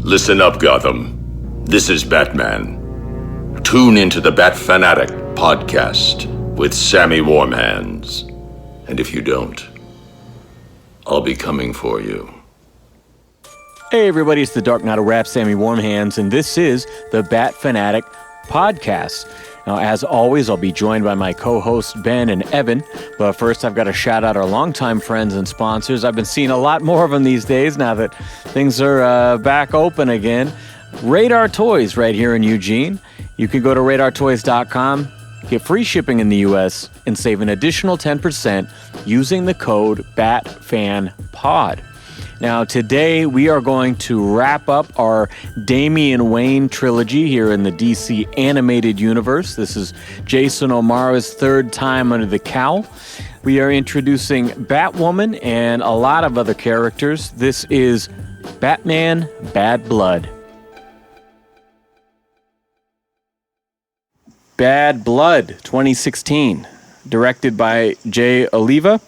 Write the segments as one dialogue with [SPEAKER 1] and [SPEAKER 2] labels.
[SPEAKER 1] Listen up, Gotham. This is Batman. Tune into the Bat Fan Addict podcast with Sammy Warm Hands. And if you don't, I'll be coming for you.
[SPEAKER 2] Hey everybody, it's the Dark Knight of Rap, Sammy Warm Hands, and this is the Bat Fan Addict podcast. Now, as always, I'll be joined by my co-hosts Ben and Evan, but first I've got to shout out our longtime friends and sponsors. I've been seeing a lot more of them these days now that things are back open again. Radar Toys right here in Eugene. You can go to radartoys.com, get free shipping in the U.S., and save an additional 10% using the code BATFANPOD. Now, today we are going to wrap up our Damian Wayne trilogy here in the DC animated universe. This is Jason O'Mara's third time under the cowl. We are introducing Batwoman and a lot of other characters. This is Batman Bad Blood. Bad Blood, 2016. Directed by Jay Oliva.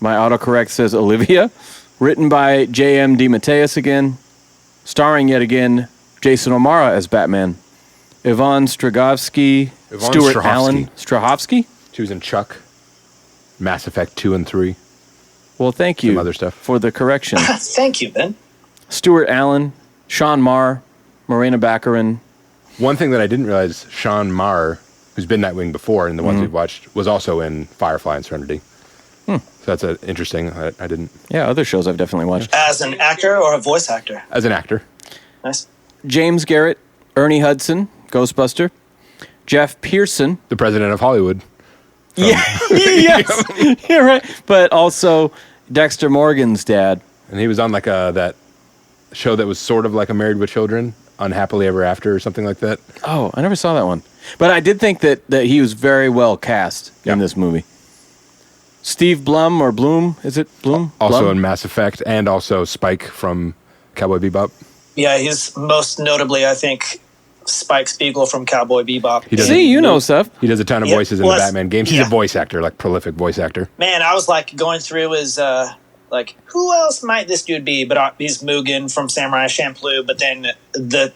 [SPEAKER 2] My autocorrect says Olivia. Written by J.M. DeMatteis again. Starring yet again Jason O'Mara as Batman. Yvonne Strahovski. Stuart Allen. Strahovski?
[SPEAKER 3] She was in Chuck. Mass Effect 2 and 3.
[SPEAKER 2] Well, thank you
[SPEAKER 3] Some other stuff.
[SPEAKER 2] for the correction.
[SPEAKER 4] Thank you, Ben.
[SPEAKER 2] Stuart Allen, Sean Marr, Morena Baccarin.
[SPEAKER 3] One thing that I didn't realize, Sean Marr, who's been Nightwing before in the ones we've watched, was also in Firefly and Serenity. So that's interesting. I didn't.
[SPEAKER 2] Yeah, other shows I've definitely watched.
[SPEAKER 4] As an actor or a voice actor?
[SPEAKER 3] As an actor.
[SPEAKER 4] Nice.
[SPEAKER 2] James Garrett, Ernie Hudson, Ghostbuster. Jeff Pearson.
[SPEAKER 3] The president of Hollywood.
[SPEAKER 2] Yeah, yes, you're right. But also Dexter Morgan's dad.
[SPEAKER 3] And he was on like that show that was sort of like a Married with Children, Unhappily Ever After or something like that.
[SPEAKER 2] Oh, I never saw that one. But I did think that he was very well cast in this movie. Steve Blum or Bloom, is it Bloom?
[SPEAKER 3] Also
[SPEAKER 2] Blum?
[SPEAKER 3] in Mass Effect and also Spike from Cowboy Bebop.
[SPEAKER 4] Yeah, he's most notably, I think, Spike Spiegel from Cowboy Bebop.
[SPEAKER 2] See, you know stuff.
[SPEAKER 3] He does a ton of voices in the Batman games. He's a voice actor, like prolific voice actor.
[SPEAKER 4] Man, I was like going through his, like, who else might this dude be? But he's Mugen from Samurai Champloo, but then the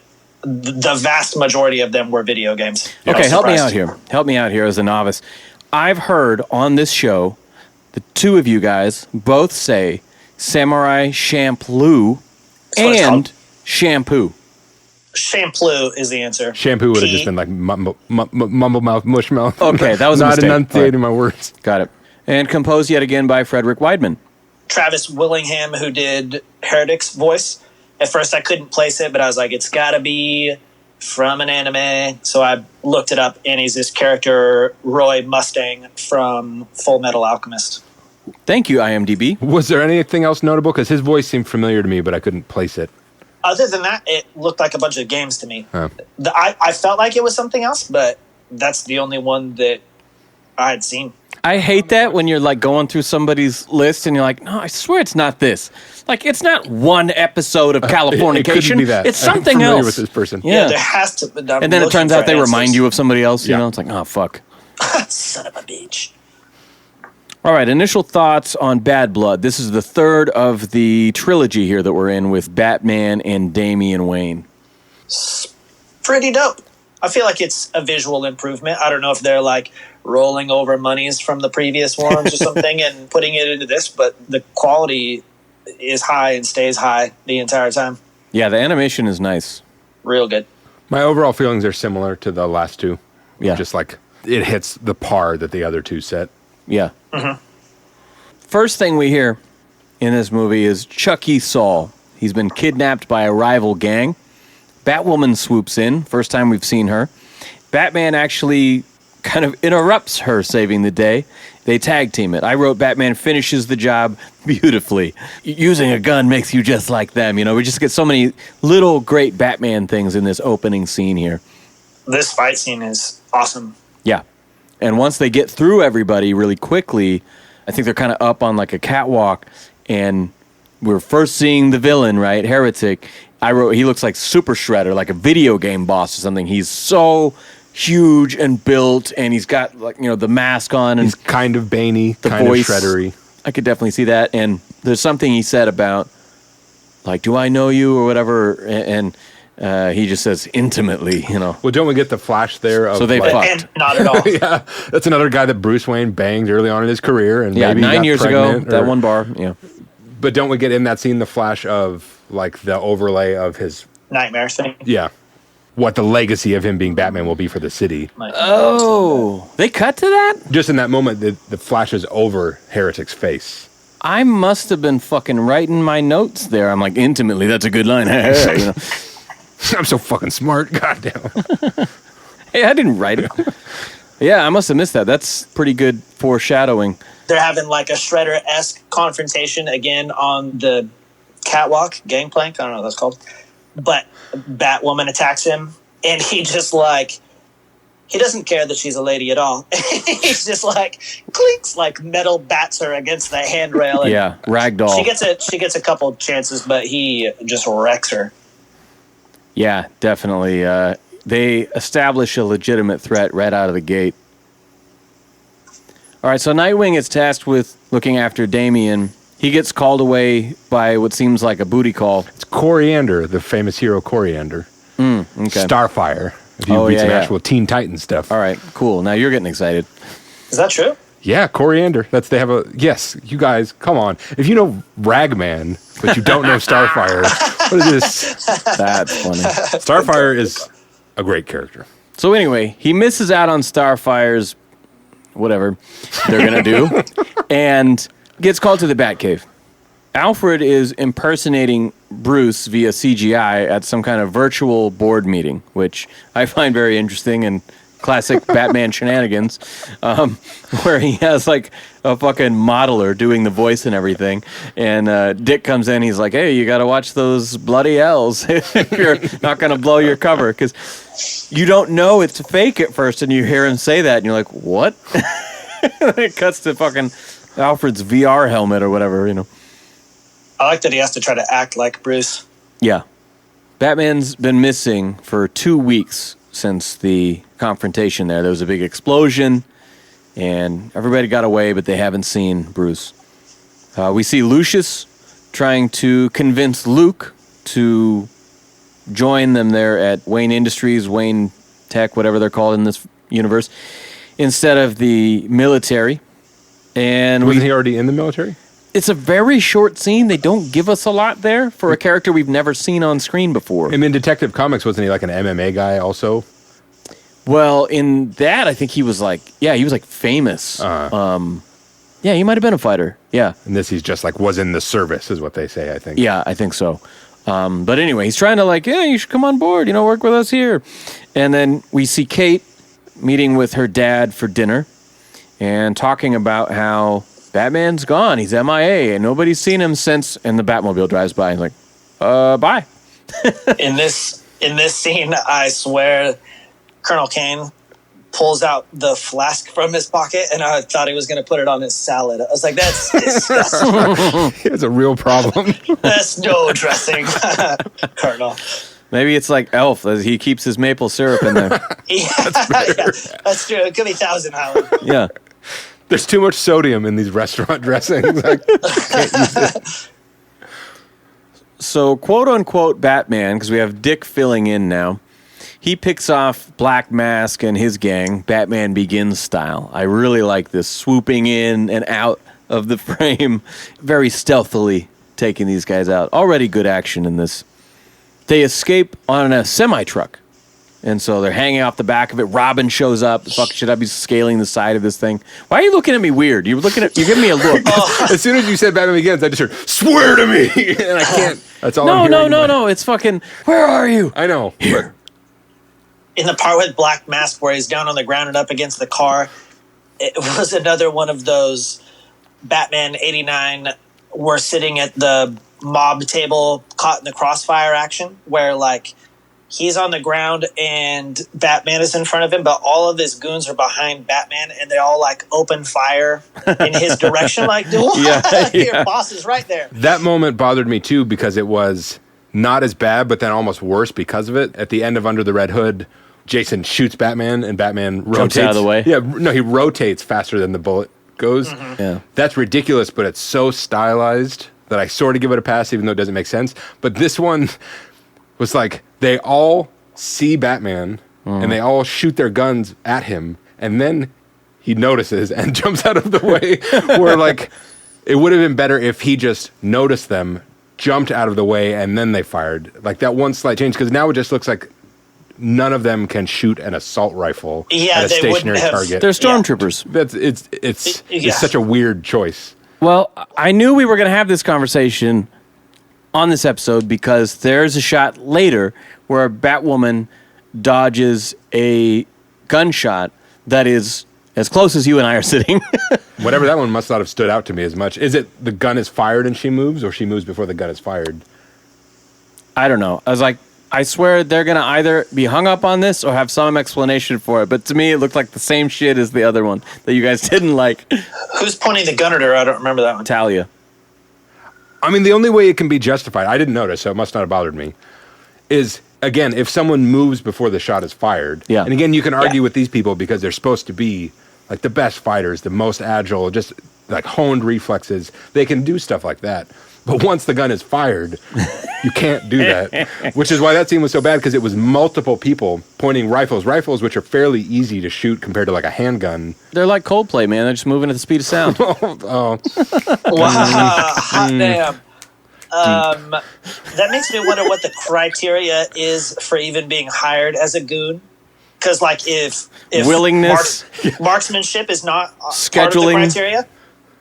[SPEAKER 4] vast majority of them were video games.
[SPEAKER 2] Okay, help me out here. Help me out here as a novice. I've heard on this show the two of you guys both say Samurai Champloo and shampoo.
[SPEAKER 4] Champloo is the answer.
[SPEAKER 3] Shampoo would have just been like mumble mouth, mush mouth.
[SPEAKER 2] Okay, that was a
[SPEAKER 3] not
[SPEAKER 2] mistake.
[SPEAKER 3] enunciating my words.
[SPEAKER 2] Got it. And composed yet again by Frederick Weidman.
[SPEAKER 4] Travis Willingham, who did Heretic's voice. At first I couldn't place it, but I was like, it's got to be from an anime. So I looked it up, and he's this character, Roy Mustang, from Full Metal Alchemist.
[SPEAKER 2] Thank you, IMDb.
[SPEAKER 3] Was there anything else notable? Because his voice seemed familiar to me, but I couldn't place it.
[SPEAKER 4] Other than that, it looked like a bunch of games to me.
[SPEAKER 3] Huh.
[SPEAKER 4] I felt like it was something else, but that's the only one that I had seen.
[SPEAKER 2] I hate that when you're like going through somebody's list and you're like, no, I swear it's not this. Like, it's not one episode of Californication.
[SPEAKER 3] It couldn't be that.
[SPEAKER 2] It's something
[SPEAKER 3] I'm familiar
[SPEAKER 2] else.
[SPEAKER 3] with this person.
[SPEAKER 4] Yeah, there has to be.
[SPEAKER 2] And then it turns out they remind you of somebody else. You know, it's like, oh, fuck.
[SPEAKER 4] Son of a bitch.
[SPEAKER 2] All right, initial thoughts on Bad Blood. This is the third of the trilogy here that we're in with Batman and Damian Wayne.
[SPEAKER 4] Pretty dope. I feel like it's a visual improvement. I don't know if they're like rolling over monies from the previous ones or something and putting it into this, but the quality is high and stays high the entire time.
[SPEAKER 2] Yeah, the animation is nice.
[SPEAKER 4] Real good.
[SPEAKER 3] My overall feelings are similar to the last two.
[SPEAKER 2] Yeah.
[SPEAKER 3] Just like it hits the par that the other two set.
[SPEAKER 2] Yeah.
[SPEAKER 4] Mm-hmm.
[SPEAKER 2] First thing we hear in this movie is Chucky Saul. He's been kidnapped by a rival gang. Batwoman swoops in. First time we've seen her. Batman actually kind of interrupts her saving the day. They tag team it. I wrote Batman finishes the job beautifully. Using a gun makes you just like them. You know, we just get so many little great Batman things in this opening scene here.
[SPEAKER 4] This fight scene is awesome.
[SPEAKER 2] Yeah. And once they get through everybody really quickly, I think they're kind of up on like a catwalk, and we're first seeing the villain, right? Heretic. I wrote, he looks like Super Shredder, like a video game boss or something. He's so huge and built, and he's got like, you know, the mask on, and
[SPEAKER 3] he's kind of Baney,
[SPEAKER 2] the
[SPEAKER 3] kind
[SPEAKER 2] voice,
[SPEAKER 3] of shreddery.
[SPEAKER 2] I could definitely see that. And there's something he said about like, do I know you or whatever? And he just says intimately,
[SPEAKER 3] Well, don't we get the flash there? Of
[SPEAKER 2] So they fucked.
[SPEAKER 4] And not at all.
[SPEAKER 3] Yeah, that's another guy that Bruce Wayne banged early on in his career, and
[SPEAKER 2] Yeah,
[SPEAKER 3] maybe he
[SPEAKER 2] 9
[SPEAKER 3] got
[SPEAKER 2] years ago,
[SPEAKER 3] pregnant
[SPEAKER 2] that one bar. Yeah.
[SPEAKER 3] But don't we get in that scene the flash of like the overlay of his
[SPEAKER 4] Nightmare thing.
[SPEAKER 3] what the legacy of him being Batman will be for the city?
[SPEAKER 2] Oh, they cut to that?
[SPEAKER 3] Just in that moment, the flashes over Heretic's face.
[SPEAKER 2] I must have been fucking writing my notes there. I'm like, intimately, that's a good line.
[SPEAKER 3] I'm so fucking smart. Goddamn.
[SPEAKER 2] Hey, I didn't write it. Yeah, I must have missed that. That's pretty good foreshadowing.
[SPEAKER 4] They're having like a Shredder-esque confrontation again on the catwalk, gangplank, I don't know what that's called. But Batwoman attacks him, and he just like, he doesn't care that she's a lady at all. He's just like, clinks, like metal bats her against the handrail. And
[SPEAKER 2] Yeah, ragdoll.
[SPEAKER 4] She gets a couple chances, but he just wrecks her.
[SPEAKER 2] Yeah, definitely. They establish a legitimate threat right out of the gate. All right, so Nightwing is tasked with looking after Damian. He gets called away by what seems like a booty call.
[SPEAKER 3] It's Coriander, the famous hero Coriander.
[SPEAKER 2] Okay.
[SPEAKER 3] Starfire. If you read some actual Teen Titans stuff.
[SPEAKER 2] All right, cool. Now you're getting excited.
[SPEAKER 4] Is that true?
[SPEAKER 3] Yeah, Coriander. Yes, you guys, come on. If you know Ragman, but you don't know Starfire, what is this?
[SPEAKER 2] That's funny.
[SPEAKER 3] Starfire is a great character.
[SPEAKER 2] So anyway, he misses out on Starfire's whatever they're going to do and gets called to the Batcave. Alfred is impersonating Bruce via CGI at some kind of virtual board meeting, which I find very interesting and classic Batman shenanigans, where he has like a fucking modeler doing the voice and everything. And Dick comes in, he's like, hey, you got to watch those bloody L's if you're not going to blow your cover. Because you don't know it's fake at first, and you hear him say that, and you're like, what? And it cuts to fucking Alfred's VR helmet or whatever,
[SPEAKER 4] I like that he has to try to act like Bruce.
[SPEAKER 2] Yeah. Batman's been missing for 2 weeks since the confrontation there. There was a big explosion, and everybody got away, but they haven't seen Bruce. We see Lucius trying to convince Luke to join them there at Wayne Industries, Wayne Tech, whatever they're called in this universe, instead of the military. And
[SPEAKER 3] Wasn't he already in the military?
[SPEAKER 2] It's a very short scene. They don't give us a lot there for a character we've never seen on screen before.
[SPEAKER 3] And in Detective Comics, wasn't he like an MMA guy also?
[SPEAKER 2] Well, in that, I think he was like famous. Yeah, he might have been a fighter. Yeah.
[SPEAKER 3] And this, he's just like was in the service, is what they say, I think.
[SPEAKER 2] Yeah, I think so. But anyway, he's trying to you should come on board, work with us here. And then we see Kate meeting with her dad for dinner and talking about how Batman's gone. He's MIA, and nobody's seen him since. And the Batmobile drives by, and bye.
[SPEAKER 4] In this scene, I swear, Colonel Kane pulls out the flask from his pocket, and I thought he was going to put it on his salad. I was like, that's disgusting.
[SPEAKER 3] He has a real problem.
[SPEAKER 4] That's no dressing, Colonel.
[SPEAKER 2] Maybe it's like Elf. He keeps his maple syrup in there.
[SPEAKER 4] Yeah, that's true. It could be Thousand Island.
[SPEAKER 2] Yeah.
[SPEAKER 3] There's too much sodium in these restaurant dressings. I can't use it.
[SPEAKER 2] So, quote-unquote Batman, because we have Dick filling in now, he picks off Black Mask and his gang, Batman Begins style. I really like this, swooping in and out of the frame, very stealthily taking these guys out. Already good action in this. They escape on a semi-truck. And so they're hanging off the back of it. Robin shows up. Fuck, should I be scaling the side of this thing? Why are you looking at me weird? You're giving me a look.
[SPEAKER 3] As soon as you said Batman Begins, I just heard, swear to me! And I can't. That's all I'm hearing.
[SPEAKER 2] No. It's fucking, where are you?
[SPEAKER 3] I know.
[SPEAKER 2] Here.
[SPEAKER 4] In the part with Black Mask where he's down on the ground and up against the car, it was another one of those Batman 89 were sitting at the mob table caught in the crossfire action where he's on the ground and Batman is in front of him, but all of his goons are behind Batman and they all open fire in his direction. Your boss is right there.
[SPEAKER 3] That moment bothered me too because it was not as bad, but then almost worse because of it. At the end of Under the Red Hood, Jason shoots Batman and Batman rotates.
[SPEAKER 2] Jumps out of the way?
[SPEAKER 3] Yeah, no, he rotates faster than the bullet goes.
[SPEAKER 2] Mm-hmm. Yeah.
[SPEAKER 3] That's ridiculous, but it's so stylized that I sort of give it a pass, even though it doesn't make sense. But this one was like, they all see Batman, and they all shoot their guns at him, and then he notices and jumps out of the way. Where, like, it would have been better if he just noticed them, jumped out of the way, and then they fired. Like, that one slight change, because now it just looks like none of them can shoot an assault rifle at a stationary target.
[SPEAKER 2] They're stormtroopers.
[SPEAKER 3] It's such a weird choice.
[SPEAKER 2] Well, I knew we were going to have this conversation on this episode because there's a shot later where Batwoman dodges a gunshot that is as close as you and I are sitting.
[SPEAKER 3] Whatever that one must not have stood out to me as much. Is it the gun is fired and she moves, or she moves before the gun is fired?
[SPEAKER 2] I don't know. I was like, I swear they're going to either be hung up on this or have some explanation for it. But to me, it looked like the same shit as the other one that you guys didn't like.
[SPEAKER 4] Who's pointing the gun at her? I don't remember that one.
[SPEAKER 2] Talia.
[SPEAKER 3] I mean, the only way it can be justified, I didn't notice, so it must not have bothered me, is, again, if someone moves before the shot is fired.
[SPEAKER 2] Yeah.
[SPEAKER 3] And again, you can argue with these people because they're supposed to be like the best fighters, the most agile, just like honed reflexes. They can do stuff like that. But once the gun is fired, you can't do that. Which is why that scene was so bad, because it was multiple people pointing rifles, which are fairly easy to shoot compared to like a handgun.
[SPEAKER 2] They're like Coldplay, man. They're just moving at the speed of sound.
[SPEAKER 4] Wow, hot damn. That makes me wonder what the criteria is for even being hired as a goon. Because, like, if
[SPEAKER 2] willingness,
[SPEAKER 4] marksmanship is not
[SPEAKER 2] scheduling,
[SPEAKER 4] part of the criteria.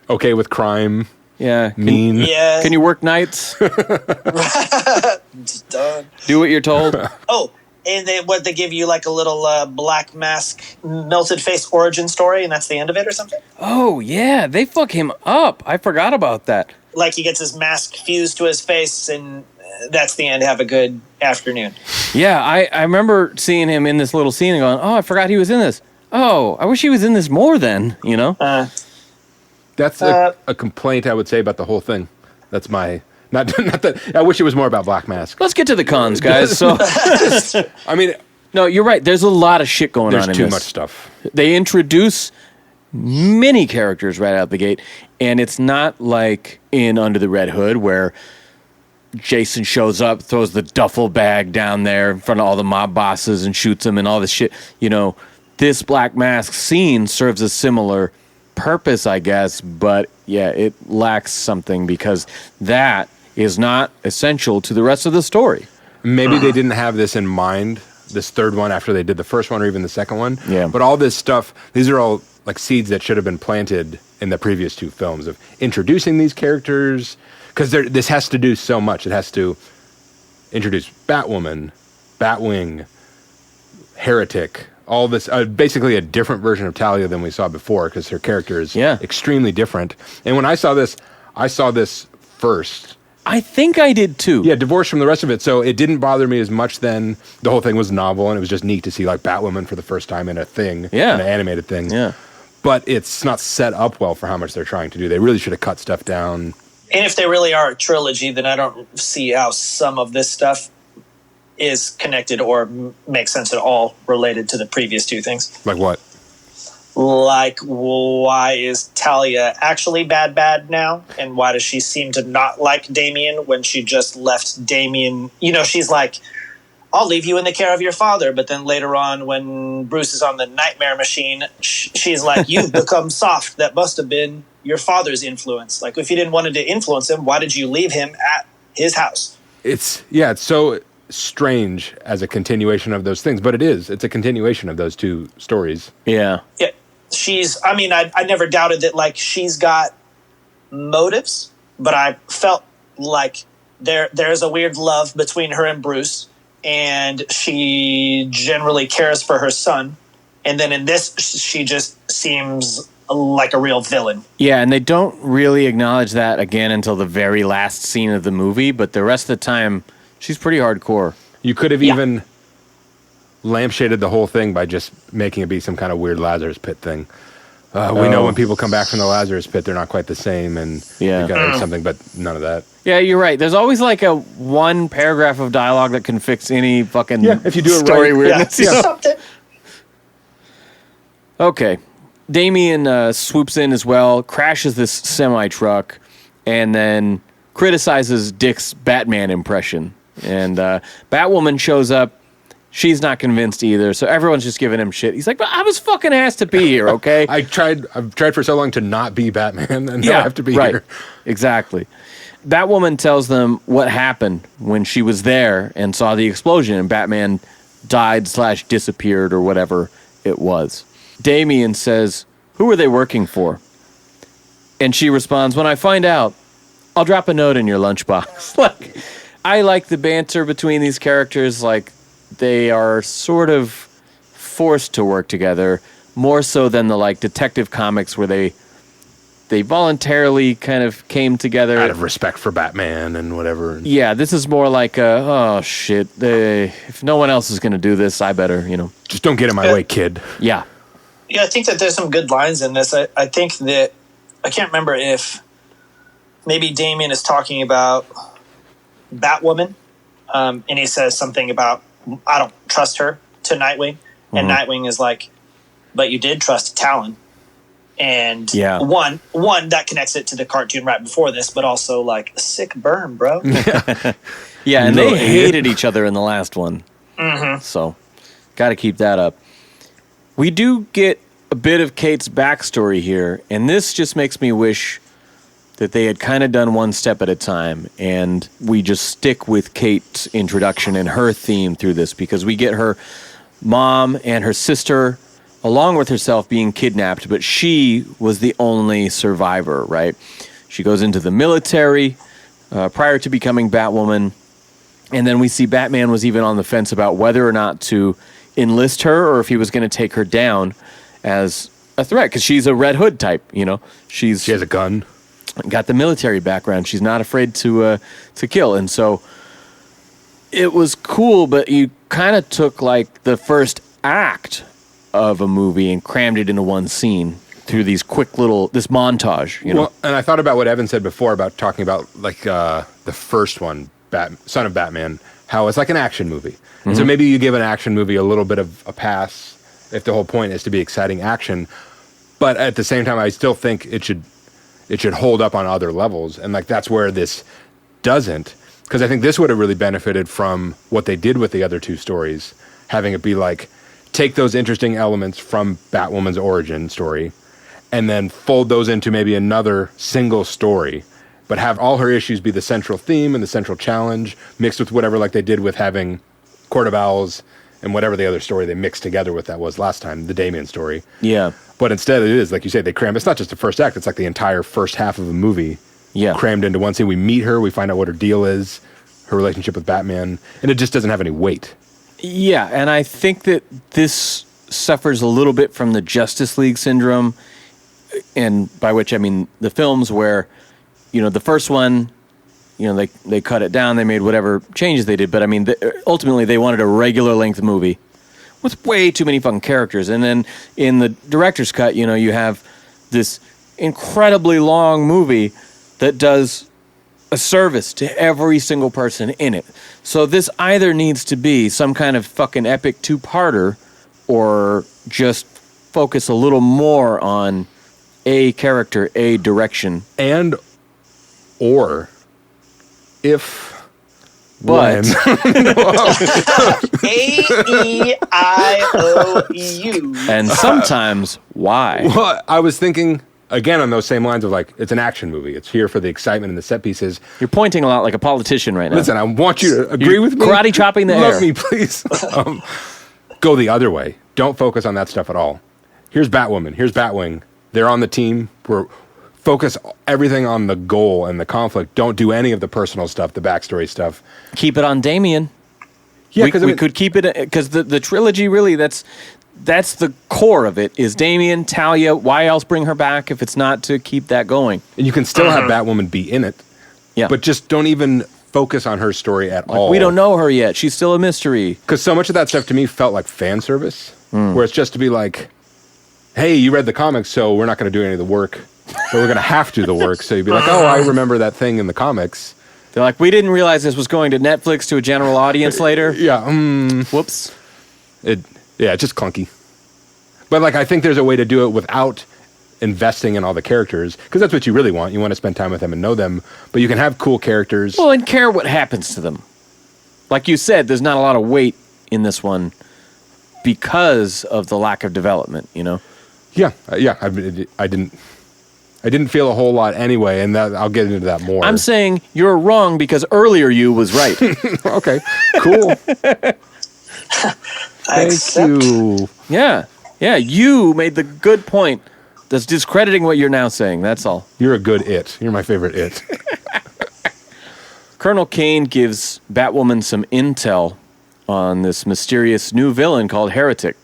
[SPEAKER 3] Okay with crime.
[SPEAKER 2] Yeah.
[SPEAKER 3] Mean.
[SPEAKER 4] Yeah.
[SPEAKER 2] Can you work nights?
[SPEAKER 4] Just done.
[SPEAKER 2] Do what you're told.
[SPEAKER 4] Oh, and they give you like a little Black Mask melted face origin story, and that's the end of it or something?
[SPEAKER 2] Oh, yeah. They fuck him up. I forgot about that.
[SPEAKER 4] Like he gets his mask fused to his face, and that's the end. Have a good afternoon.
[SPEAKER 2] Yeah, I remember seeing him in this little scene and going, oh, I forgot he was in this. Oh, I wish he was in this more then, you know?
[SPEAKER 3] That's a complaint I would say about the whole thing. That's my... Not that... I wish it was more about Black Mask.
[SPEAKER 2] Let's get to the cons, guys. So,
[SPEAKER 3] I mean...
[SPEAKER 2] No, you're right. There's a lot of shit going on in this.
[SPEAKER 3] There's too much stuff.
[SPEAKER 2] They introduce many characters right out the gate, and it's not like in Under the Red Hood where Jason shows up, throws the duffel bag down there in front of all the mob bosses and shoots them and all this shit. You know, this Black Mask scene serves a similar purpose, I guess, but yeah, it lacks something because that is not essential to the rest of the story.
[SPEAKER 3] Maybe they didn't have this in mind, this third one, after they did the first one or even the second one.
[SPEAKER 2] Yeah.
[SPEAKER 3] But all this stuff, these are all like seeds that should have been planted in the previous two films of introducing these characters, because this has to do so much. It has to introduce Batwoman, Batwing, Heretic, all this, basically a different version of Talia than we saw before, because her character is extremely different. And when I saw this first.
[SPEAKER 2] I think I did too.
[SPEAKER 3] Yeah, divorced from the rest of it. So it didn't bother me as much then. The whole thing was novel, and it was just neat to see like Batwoman for the first time in a thing, in an animated thing.
[SPEAKER 2] Yeah.
[SPEAKER 3] But it's not set up well for how much they're trying to do. They really should have cut stuff down.
[SPEAKER 4] And if they really are a trilogy, then I don't see how some of this stuff is connected or makes sense at all related to the previous two things.
[SPEAKER 3] Like what?
[SPEAKER 4] Like, why is Talia actually bad now? And why does she seem to not like Damian when she just left Damian? You know, she's like, I'll leave you in the care of your father. But then later on, when Bruce is on the nightmare machine, she's like, you've become soft. That must have been your father's influence. Like, if you didn't want to influence him, why did you leave him at his house?
[SPEAKER 3] It's so strange as a continuation of those things, but it's a continuation of those two stories.
[SPEAKER 2] Yeah.
[SPEAKER 4] I never doubted that, like, she's got motives, but I felt like there's a weird love between her and Bruce, and she generally cares for her son. And then in this, she just seems like a real villain.
[SPEAKER 2] Yeah, and they don't really acknowledge that again until the very last scene of the movie, but the rest of the time, she's pretty hardcore.
[SPEAKER 3] You could have even lampshaded the whole thing by just making it be some kind of weird Lazarus pit thing. We know when people come back from the Lazarus pit, they're not quite the same, and you got something, but none of that.
[SPEAKER 2] Yeah, you're right. There's always like a one paragraph of dialogue that can fix any fucking
[SPEAKER 3] if you do it
[SPEAKER 2] story
[SPEAKER 3] right.
[SPEAKER 2] weirdness.
[SPEAKER 4] Yeah. Something.
[SPEAKER 2] Okay. Damian swoops in as well, crashes this semi-truck, and then criticizes Dick's Batman impression. And Batwoman shows up. She's not convinced either, so everyone's just giving him shit. He's like, but I was fucking asked to be here, okay?
[SPEAKER 3] I've tried for so long to not be Batman, and now I have to be here.
[SPEAKER 2] Exactly. Batwoman tells them what happened when she was there and saw the explosion, and Batman died/disappeared or whatever it was. Damian says, who are they working for? And she responds, when I find out, I'll drop a note in your lunchbox. Like, I like the banter between these characters, like, they are sort of forced to work together, more so than the like detective comics where they voluntarily kind of came together
[SPEAKER 3] out of respect for Batman and whatever.
[SPEAKER 2] Yeah, this is more like oh shit, if no one else is going to do this, I better,
[SPEAKER 3] just don't get in my way, kid.
[SPEAKER 2] Yeah,
[SPEAKER 4] I think that there's some good lines in this. I think that I can't remember if maybe Damian is talking about Batwoman, and he says something about, I don't trust her, to Nightwing. And Nightwing is like, but you did trust Talon. And one that connects it to the cartoon right before this, but also like a sick burn, bro.
[SPEAKER 2] Yeah, and they hated each other in the last one. Mm-hmm. So, got to keep that up. We do get a bit of Kate's backstory here, and this just makes me wish that they had kind of done one step at a time, and we just stick with Kate's introduction and her theme through this, because we get her mom and her sister, along with herself, being kidnapped, but she was the only survivor, right? She goes into the military prior to becoming Batwoman, and then we see Batman was even on the fence about whether or not to enlist her or if he was going to take her down as a threat, because she's a Red Hood type, She
[SPEAKER 3] has a gun.
[SPEAKER 2] Got the military background. She's not afraid to kill. And so it was cool, but you kind of took like the first act of a movie and crammed it into one scene through these quick this montage,
[SPEAKER 3] Well, and I thought about what Evan said before about talking about like the first one, Son of Batman, how it's like an action movie. Mm-hmm. And so maybe you give an action movie a little bit of a pass if the whole point is to be exciting action. But at the same time, I still think it should hold up on other levels. And like that's where this doesn't. Because I think this would have really benefited from what they did with the other two stories, having it be like, take those interesting elements from Batwoman's origin story and then fold those into maybe another single story, but have all her issues be the central theme and the central challenge mixed with whatever, like they did with having Court of Owls and whatever the other story they mixed together with that was last time, the Damian story.
[SPEAKER 2] Yeah.
[SPEAKER 3] But instead it is, like you say, they cram. It's not just the first act. It's like the entire first half of a movie crammed into one scene. We meet her. We find out what her deal is, her relationship with Batman, and it just doesn't have any weight.
[SPEAKER 2] Yeah, and I think that this suffers a little bit from the Justice League syndrome, and by which I mean the films where, the first one, they cut it down, they made whatever changes they did, but I mean, ultimately they wanted a regular length movie with way too many fucking characters, and then in the director's cut, you have this incredibly long movie that does a service to every single person in it. So this either needs to be some kind of fucking epic two-parter or just focus a little more on a character, a direction. Or if...
[SPEAKER 3] But
[SPEAKER 4] A-E-I-O-U.
[SPEAKER 2] And sometimes why?
[SPEAKER 3] Well, I was thinking again on those same lines of like, it's an action movie. It's here for the excitement and the set pieces.
[SPEAKER 2] You're pointing a lot like a politician right now.
[SPEAKER 3] Listen, I want you to agree with me.
[SPEAKER 2] Karate chopping the
[SPEAKER 3] air.
[SPEAKER 2] Love
[SPEAKER 3] me, please. Go the other way. Don't focus on that stuff at all. Here's Batwoman. Here's Batwing. They're on the team. Focus everything on the goal and the conflict. Don't do any of the personal stuff, the backstory stuff.
[SPEAKER 2] Keep it on Damian.
[SPEAKER 3] Yeah,
[SPEAKER 2] we could keep it, because the trilogy really, that's the core of it, is Damian, Talia. Why else bring her back if it's not to keep that going?
[SPEAKER 3] And you can still have Batwoman be in it, but just don't even focus on her story at all.
[SPEAKER 2] We don't know her yet. She's still a mystery.
[SPEAKER 3] Because so much of that stuff to me felt like fan service, where it's just to be like, hey, you read the comics, so we're not going to do any of the work. But we're going to have to do the work. So you'd be like, oh, I remember that thing in the comics.
[SPEAKER 2] They're like, we didn't realize this was going to Netflix to a general audience later.
[SPEAKER 3] Whoops. It's just clunky. But like, I think there's a way to do it without investing in all the characters, because that's what you really want. You want to spend time with them and know them, but you can have cool characters.
[SPEAKER 2] Well, and care what happens to them. Like you said, there's not a lot of weight in this one because of the lack of development, you know?
[SPEAKER 3] Yeah. I didn't feel a whole lot anyway, and that I'll get into that more.
[SPEAKER 2] I'm saying you're wrong because earlier you was right.
[SPEAKER 3] Okay, cool. Thank you.
[SPEAKER 2] Yeah, you made the good point that's discrediting what you're now saying. That's all.
[SPEAKER 3] You're a good it. You're my favorite it.
[SPEAKER 2] Colonel Kane gives Batwoman some intel on this mysterious new villain called Heretic.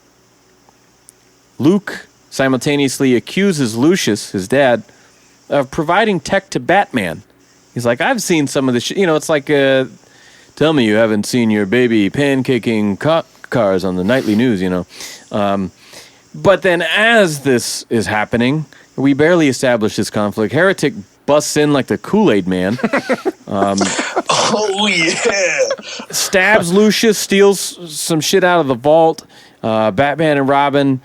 [SPEAKER 2] Luke simultaneously accuses Lucius, his dad, of providing tech to Batman. He's like, I've seen some of this shit. You know, it's like, tell me you haven't seen your baby pancaking cars on the nightly news, you know. But then as this is happening, we barely establish this conflict. Heretic busts in like the Kool-Aid man.
[SPEAKER 4] Oh, yeah.
[SPEAKER 2] Stabs Lucius, steals some shit out of the vault. Batman and Robin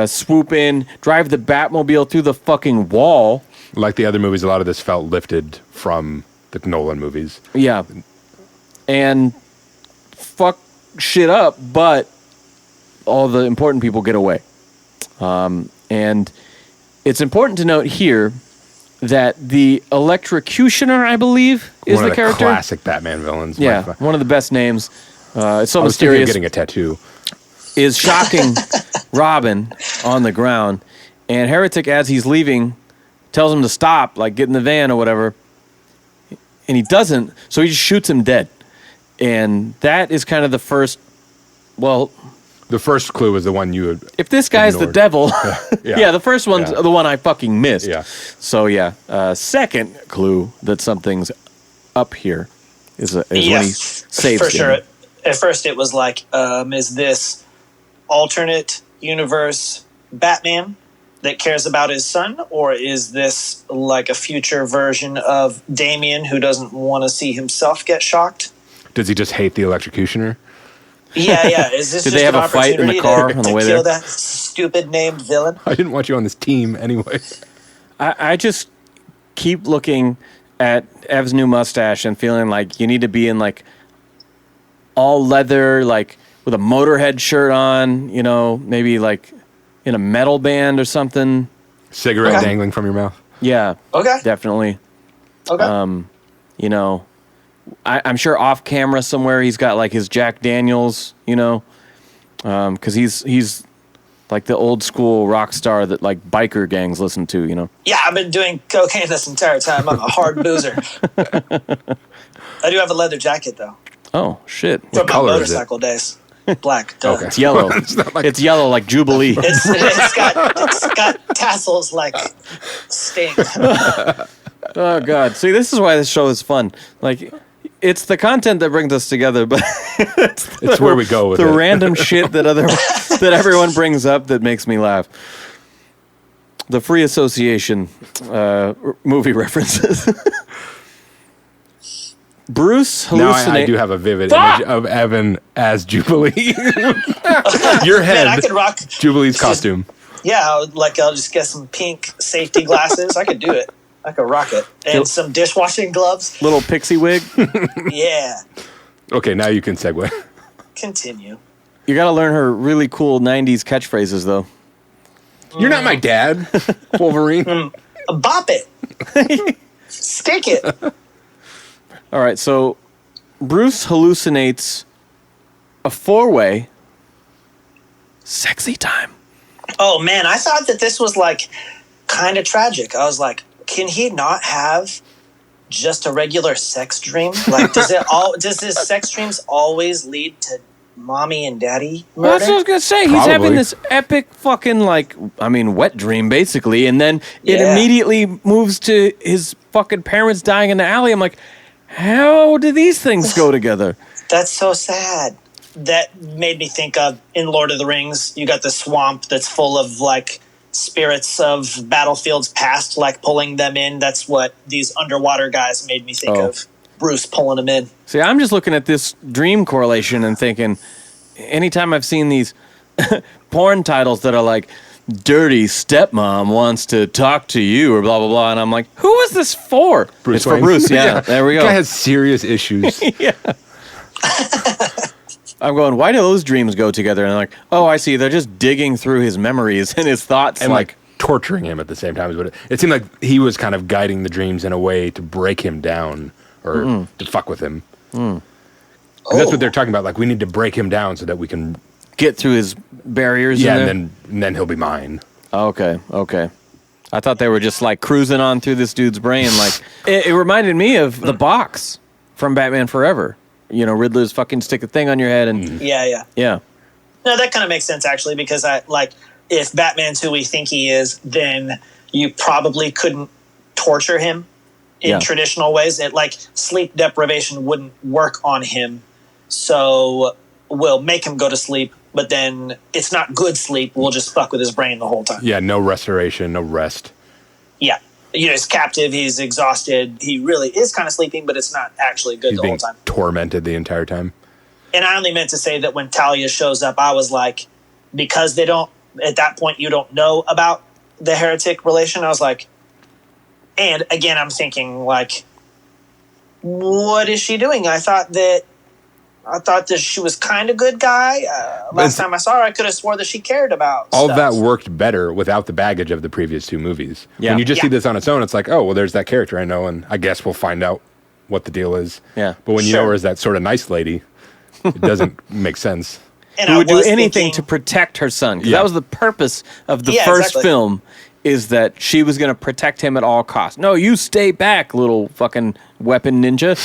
[SPEAKER 2] swoop in, drive the Batmobile through the fucking wall.
[SPEAKER 3] Like the other movies, a lot of this felt lifted from the Nolan movies.
[SPEAKER 2] Yeah. And fuck shit up, but all the important people get away. And it's important to note here that the Electrocutioner, I believe, is
[SPEAKER 3] one
[SPEAKER 2] the
[SPEAKER 3] of
[SPEAKER 2] character.
[SPEAKER 3] Classic Batman villains.
[SPEAKER 2] Yeah, one of the best names. It's so
[SPEAKER 3] I was
[SPEAKER 2] mysterious.
[SPEAKER 3] getting a tattoo.
[SPEAKER 2] Is shocking Robin on the ground, and Heretic, as he's leaving, tells him to stop, like get in the van or whatever, and he doesn't, so he just shoots him dead. And that is kind of the first, well...
[SPEAKER 3] The first clue was the one you had
[SPEAKER 2] if this guy's
[SPEAKER 3] ignored.
[SPEAKER 2] the devil,
[SPEAKER 3] Yeah.
[SPEAKER 2] yeah, the first one's the one I fucking missed.
[SPEAKER 3] Yeah.
[SPEAKER 2] So yeah, second clue that something's up here is when he saves
[SPEAKER 4] for
[SPEAKER 2] him.
[SPEAKER 4] sure. At first it was like, is this alternate universe Batman that cares about his son, or is this like a future version of Damian who doesn't want to see himself get shocked?
[SPEAKER 3] Does he just hate the Electrocutioner?
[SPEAKER 4] Yeah. Is this
[SPEAKER 2] Did
[SPEAKER 4] just
[SPEAKER 2] they have
[SPEAKER 4] an
[SPEAKER 2] a fight in the
[SPEAKER 4] opportunity
[SPEAKER 2] car
[SPEAKER 4] to
[SPEAKER 2] on the way
[SPEAKER 4] kill
[SPEAKER 2] there?
[SPEAKER 4] that stupid named villain?
[SPEAKER 3] I didn't want you on this team anyway.
[SPEAKER 2] I just keep looking at Ev's new mustache and feeling like you need to be in like all leather, like with a Motorhead shirt on, you know, maybe like in a metal band or something.
[SPEAKER 3] Cigarette
[SPEAKER 4] Okay.
[SPEAKER 3] dangling from your mouth.
[SPEAKER 2] Yeah,
[SPEAKER 4] Okay.
[SPEAKER 2] definitely.
[SPEAKER 4] Okay.
[SPEAKER 2] You know, I'm sure off camera somewhere he's got like his Jack Daniels, you know, because he's like the old school rock star that like biker gangs listen to, you know.
[SPEAKER 4] Yeah, I've been doing cocaine this entire time. I'm a hard boozer. I do have a leather jacket, though.
[SPEAKER 2] Oh, shit.
[SPEAKER 4] From my
[SPEAKER 3] color is it?
[SPEAKER 4] motorcycle days. Black. Duh.
[SPEAKER 3] Okay.
[SPEAKER 2] It's yellow.
[SPEAKER 3] It's not like-
[SPEAKER 2] It's yellow like Jubilee.
[SPEAKER 4] It's got tassels like Sting.
[SPEAKER 2] Oh, God. See, this is why this show is fun. Like, it's the content that brings us together, but
[SPEAKER 3] It's where we go with
[SPEAKER 2] the
[SPEAKER 3] it.
[SPEAKER 2] random shit that everyone brings up that makes me laugh. The free association movie references. Bruce
[SPEAKER 3] Now I
[SPEAKER 2] hallucinates.
[SPEAKER 3] do have a vivid image of Evan as Jubilee. Your head,
[SPEAKER 4] Man, I could rock.
[SPEAKER 3] Jubilee's costume.
[SPEAKER 4] Yeah, I'll just get some pink safety glasses. I could do it. I could rock it. And some dishwashing gloves.
[SPEAKER 2] Little pixie wig.
[SPEAKER 4] Yeah.
[SPEAKER 3] Okay, now you can segue.
[SPEAKER 4] Continue.
[SPEAKER 2] You got to learn her really cool 90s catchphrases, though.
[SPEAKER 3] You're not my dad, Wolverine.
[SPEAKER 4] Bop it. Stick it.
[SPEAKER 2] All right, so Bruce hallucinates a four-way sexy time.
[SPEAKER 4] Oh, man, I thought that this was like kind of tragic. I was like, can he not have just a regular sex dream? Like, does his sex dreams always lead to mommy and daddy
[SPEAKER 2] Well, that's what I was
[SPEAKER 4] murder?
[SPEAKER 2] going to say. He's
[SPEAKER 3] Probably.
[SPEAKER 2] having this epic fucking, like, wet dream, basically, and then it
[SPEAKER 4] Yeah.
[SPEAKER 2] immediately moves to his fucking parents dying in the alley. I'm like, how do these things go together?
[SPEAKER 4] That's so sad. That made me think of in Lord of the Rings, you got the swamp that's full of like spirits of battlefields past, like pulling them in. That's what these underwater guys made me think of. Bruce pulling them in.
[SPEAKER 2] See, I'm just looking at this dream correlation and thinking, anytime I've seen these porn titles that are like, dirty stepmom wants to talk to you or blah, blah, blah. And I'm like, who is this for?
[SPEAKER 3] Bruce
[SPEAKER 2] it's
[SPEAKER 3] Wayne.
[SPEAKER 2] for Bruce, yeah. There we go.
[SPEAKER 3] The guy has serious issues.
[SPEAKER 2] Yeah. I'm going, why do those dreams go together? And I'm like, oh, I see. They're just digging through his memories and his thoughts.
[SPEAKER 3] And like torturing him at the same time. Is what it seemed like he was kind of guiding the dreams in a way to break him down or to fuck with him. That's what they're talking about. Like, we need to break him down so that we can
[SPEAKER 2] get through his barriers.
[SPEAKER 3] Yeah, and then he'll be mine.
[SPEAKER 2] Okay. I thought they were just like cruising on through this dude's brain. Like it reminded me of the box from Batman Forever. You know, Riddler's fucking stick a thing on your head and
[SPEAKER 4] Yeah. No, that kind of makes sense actually, because if Batman's who we think he is, then you probably couldn't torture him in traditional ways. Sleep deprivation wouldn't work on him, so we'll make him go to sleep. But then it's not good sleep. We'll just fuck with his brain the whole time.
[SPEAKER 3] Yeah, no restoration, no rest.
[SPEAKER 4] Yeah. He's captive. He's exhausted. He really is kind of sleeping, but it's not actually good the whole time.
[SPEAKER 3] Tormented the entire time.
[SPEAKER 4] And I only meant to say that when Talia shows up, I was like, because they don't, at that point, you don't know about the heretic relation. I was like, and again, I'm thinking, like, what is she doing? I thought that she was kind of good guy. Last time I saw her, I could have swore that she cared about
[SPEAKER 3] all
[SPEAKER 4] stuff.
[SPEAKER 3] that worked better without the baggage of the previous two movies.
[SPEAKER 2] Yeah.
[SPEAKER 3] When you just see this on its own, it's like, oh, well, there's that character I know, and I guess we'll find out what the deal is.
[SPEAKER 2] Yeah.
[SPEAKER 3] But when you know her as that sort of nice lady, it doesn't make sense.
[SPEAKER 4] And
[SPEAKER 2] who
[SPEAKER 4] I
[SPEAKER 2] would do
[SPEAKER 4] was
[SPEAKER 2] anything
[SPEAKER 4] thinking-
[SPEAKER 2] to protect her son. Because
[SPEAKER 3] Yeah.
[SPEAKER 2] that was the purpose of the
[SPEAKER 4] Yeah,
[SPEAKER 2] first
[SPEAKER 4] exactly.
[SPEAKER 2] film, is that she was going to protect him at all costs. No, you stay back, little fucking weapon ninja.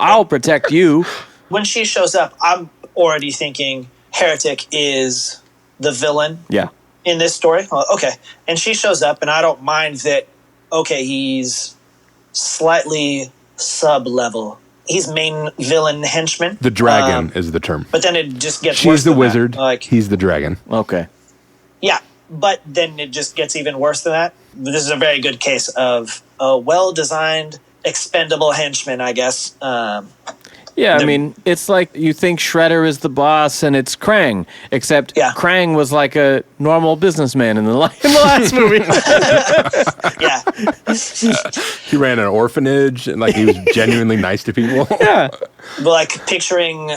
[SPEAKER 2] I'll protect you.
[SPEAKER 4] When she shows up, I'm already thinking Heretic is the villain
[SPEAKER 2] Yeah.
[SPEAKER 4] in this story. Well, okay. And she shows up, and I don't mind that, okay, he's slightly sub-level. He's main villain henchman.
[SPEAKER 3] The dragon is the term.
[SPEAKER 4] But then it just gets worse
[SPEAKER 3] She's the
[SPEAKER 4] than
[SPEAKER 3] wizard.
[SPEAKER 4] that.
[SPEAKER 3] He's the dragon.
[SPEAKER 2] Okay.
[SPEAKER 4] Yeah, but then it just gets even worse than that. This is a very good case of a well-designed, expendable henchman, I guess.
[SPEAKER 2] Yeah, I mean, it's like you think Shredder is the boss and it's Krang, except Krang was like a normal businessman in the last movie.
[SPEAKER 4] Yeah.
[SPEAKER 3] He ran an orphanage and he was genuinely nice to people.
[SPEAKER 2] Yeah.
[SPEAKER 4] But picturing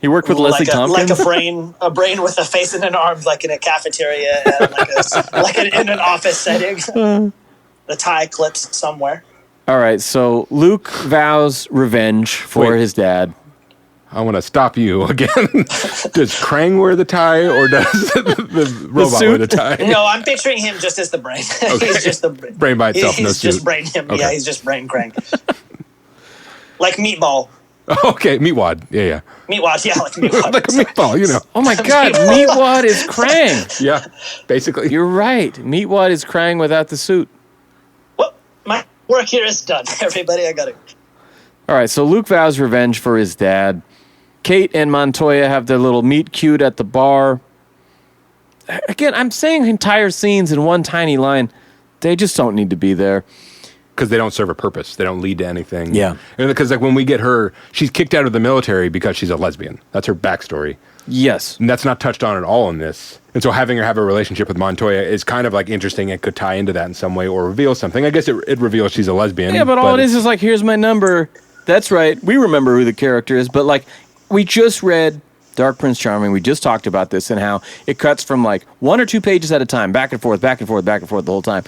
[SPEAKER 2] He worked with Leslie Tompkins.
[SPEAKER 4] like a brain with a face and an arm, like in a cafeteria, and in an office setting. The tie clips somewhere.
[SPEAKER 2] All right, so Luke vows revenge for his dad.
[SPEAKER 3] I want to stop you again. Does Krang wear the tie or does the robot wear the tie?
[SPEAKER 4] No, I'm picturing him just as the brain.
[SPEAKER 3] Okay.
[SPEAKER 4] He's just the
[SPEAKER 3] brain by itself,
[SPEAKER 4] he's
[SPEAKER 3] no
[SPEAKER 4] just
[SPEAKER 3] suit.
[SPEAKER 4] brain him.
[SPEAKER 3] Okay.
[SPEAKER 4] Yeah, he's just brain Krang. Like Meatball.
[SPEAKER 3] Okay, Meatwad. Yeah.
[SPEAKER 4] Meatwad, yeah, like Meatwad.
[SPEAKER 3] Like a meatball, you know.
[SPEAKER 2] Oh my God, Meatwad is Krang.
[SPEAKER 3] Yeah, basically.
[SPEAKER 2] You're right. Meatwad is Krang without the suit.
[SPEAKER 4] Well, my work here is done, everybody. I got it.
[SPEAKER 2] All right, so Luke vows revenge for his dad. Kate and Montoya have their little meet cute at the bar. Again, I'm saying entire scenes in one tiny line. They just don't need to be there.
[SPEAKER 3] Because they don't serve a purpose. They don't lead to anything.
[SPEAKER 2] Yeah.
[SPEAKER 3] And because when we get her, she's kicked out of the military because she's a lesbian. That's her backstory.
[SPEAKER 2] Yes.
[SPEAKER 3] And that's not touched on at all in this. And so having her have a relationship with Montoya is kind of interesting and could tie into that in some way or reveal something. I guess it reveals she's a lesbian.
[SPEAKER 2] Yeah, but all it is here's my number. That's right. We remember who the character is, but we just read Dark Prince Charming. We just talked about this and how it cuts from one or two pages at a time, back and forth, back and forth, back and forth the whole time.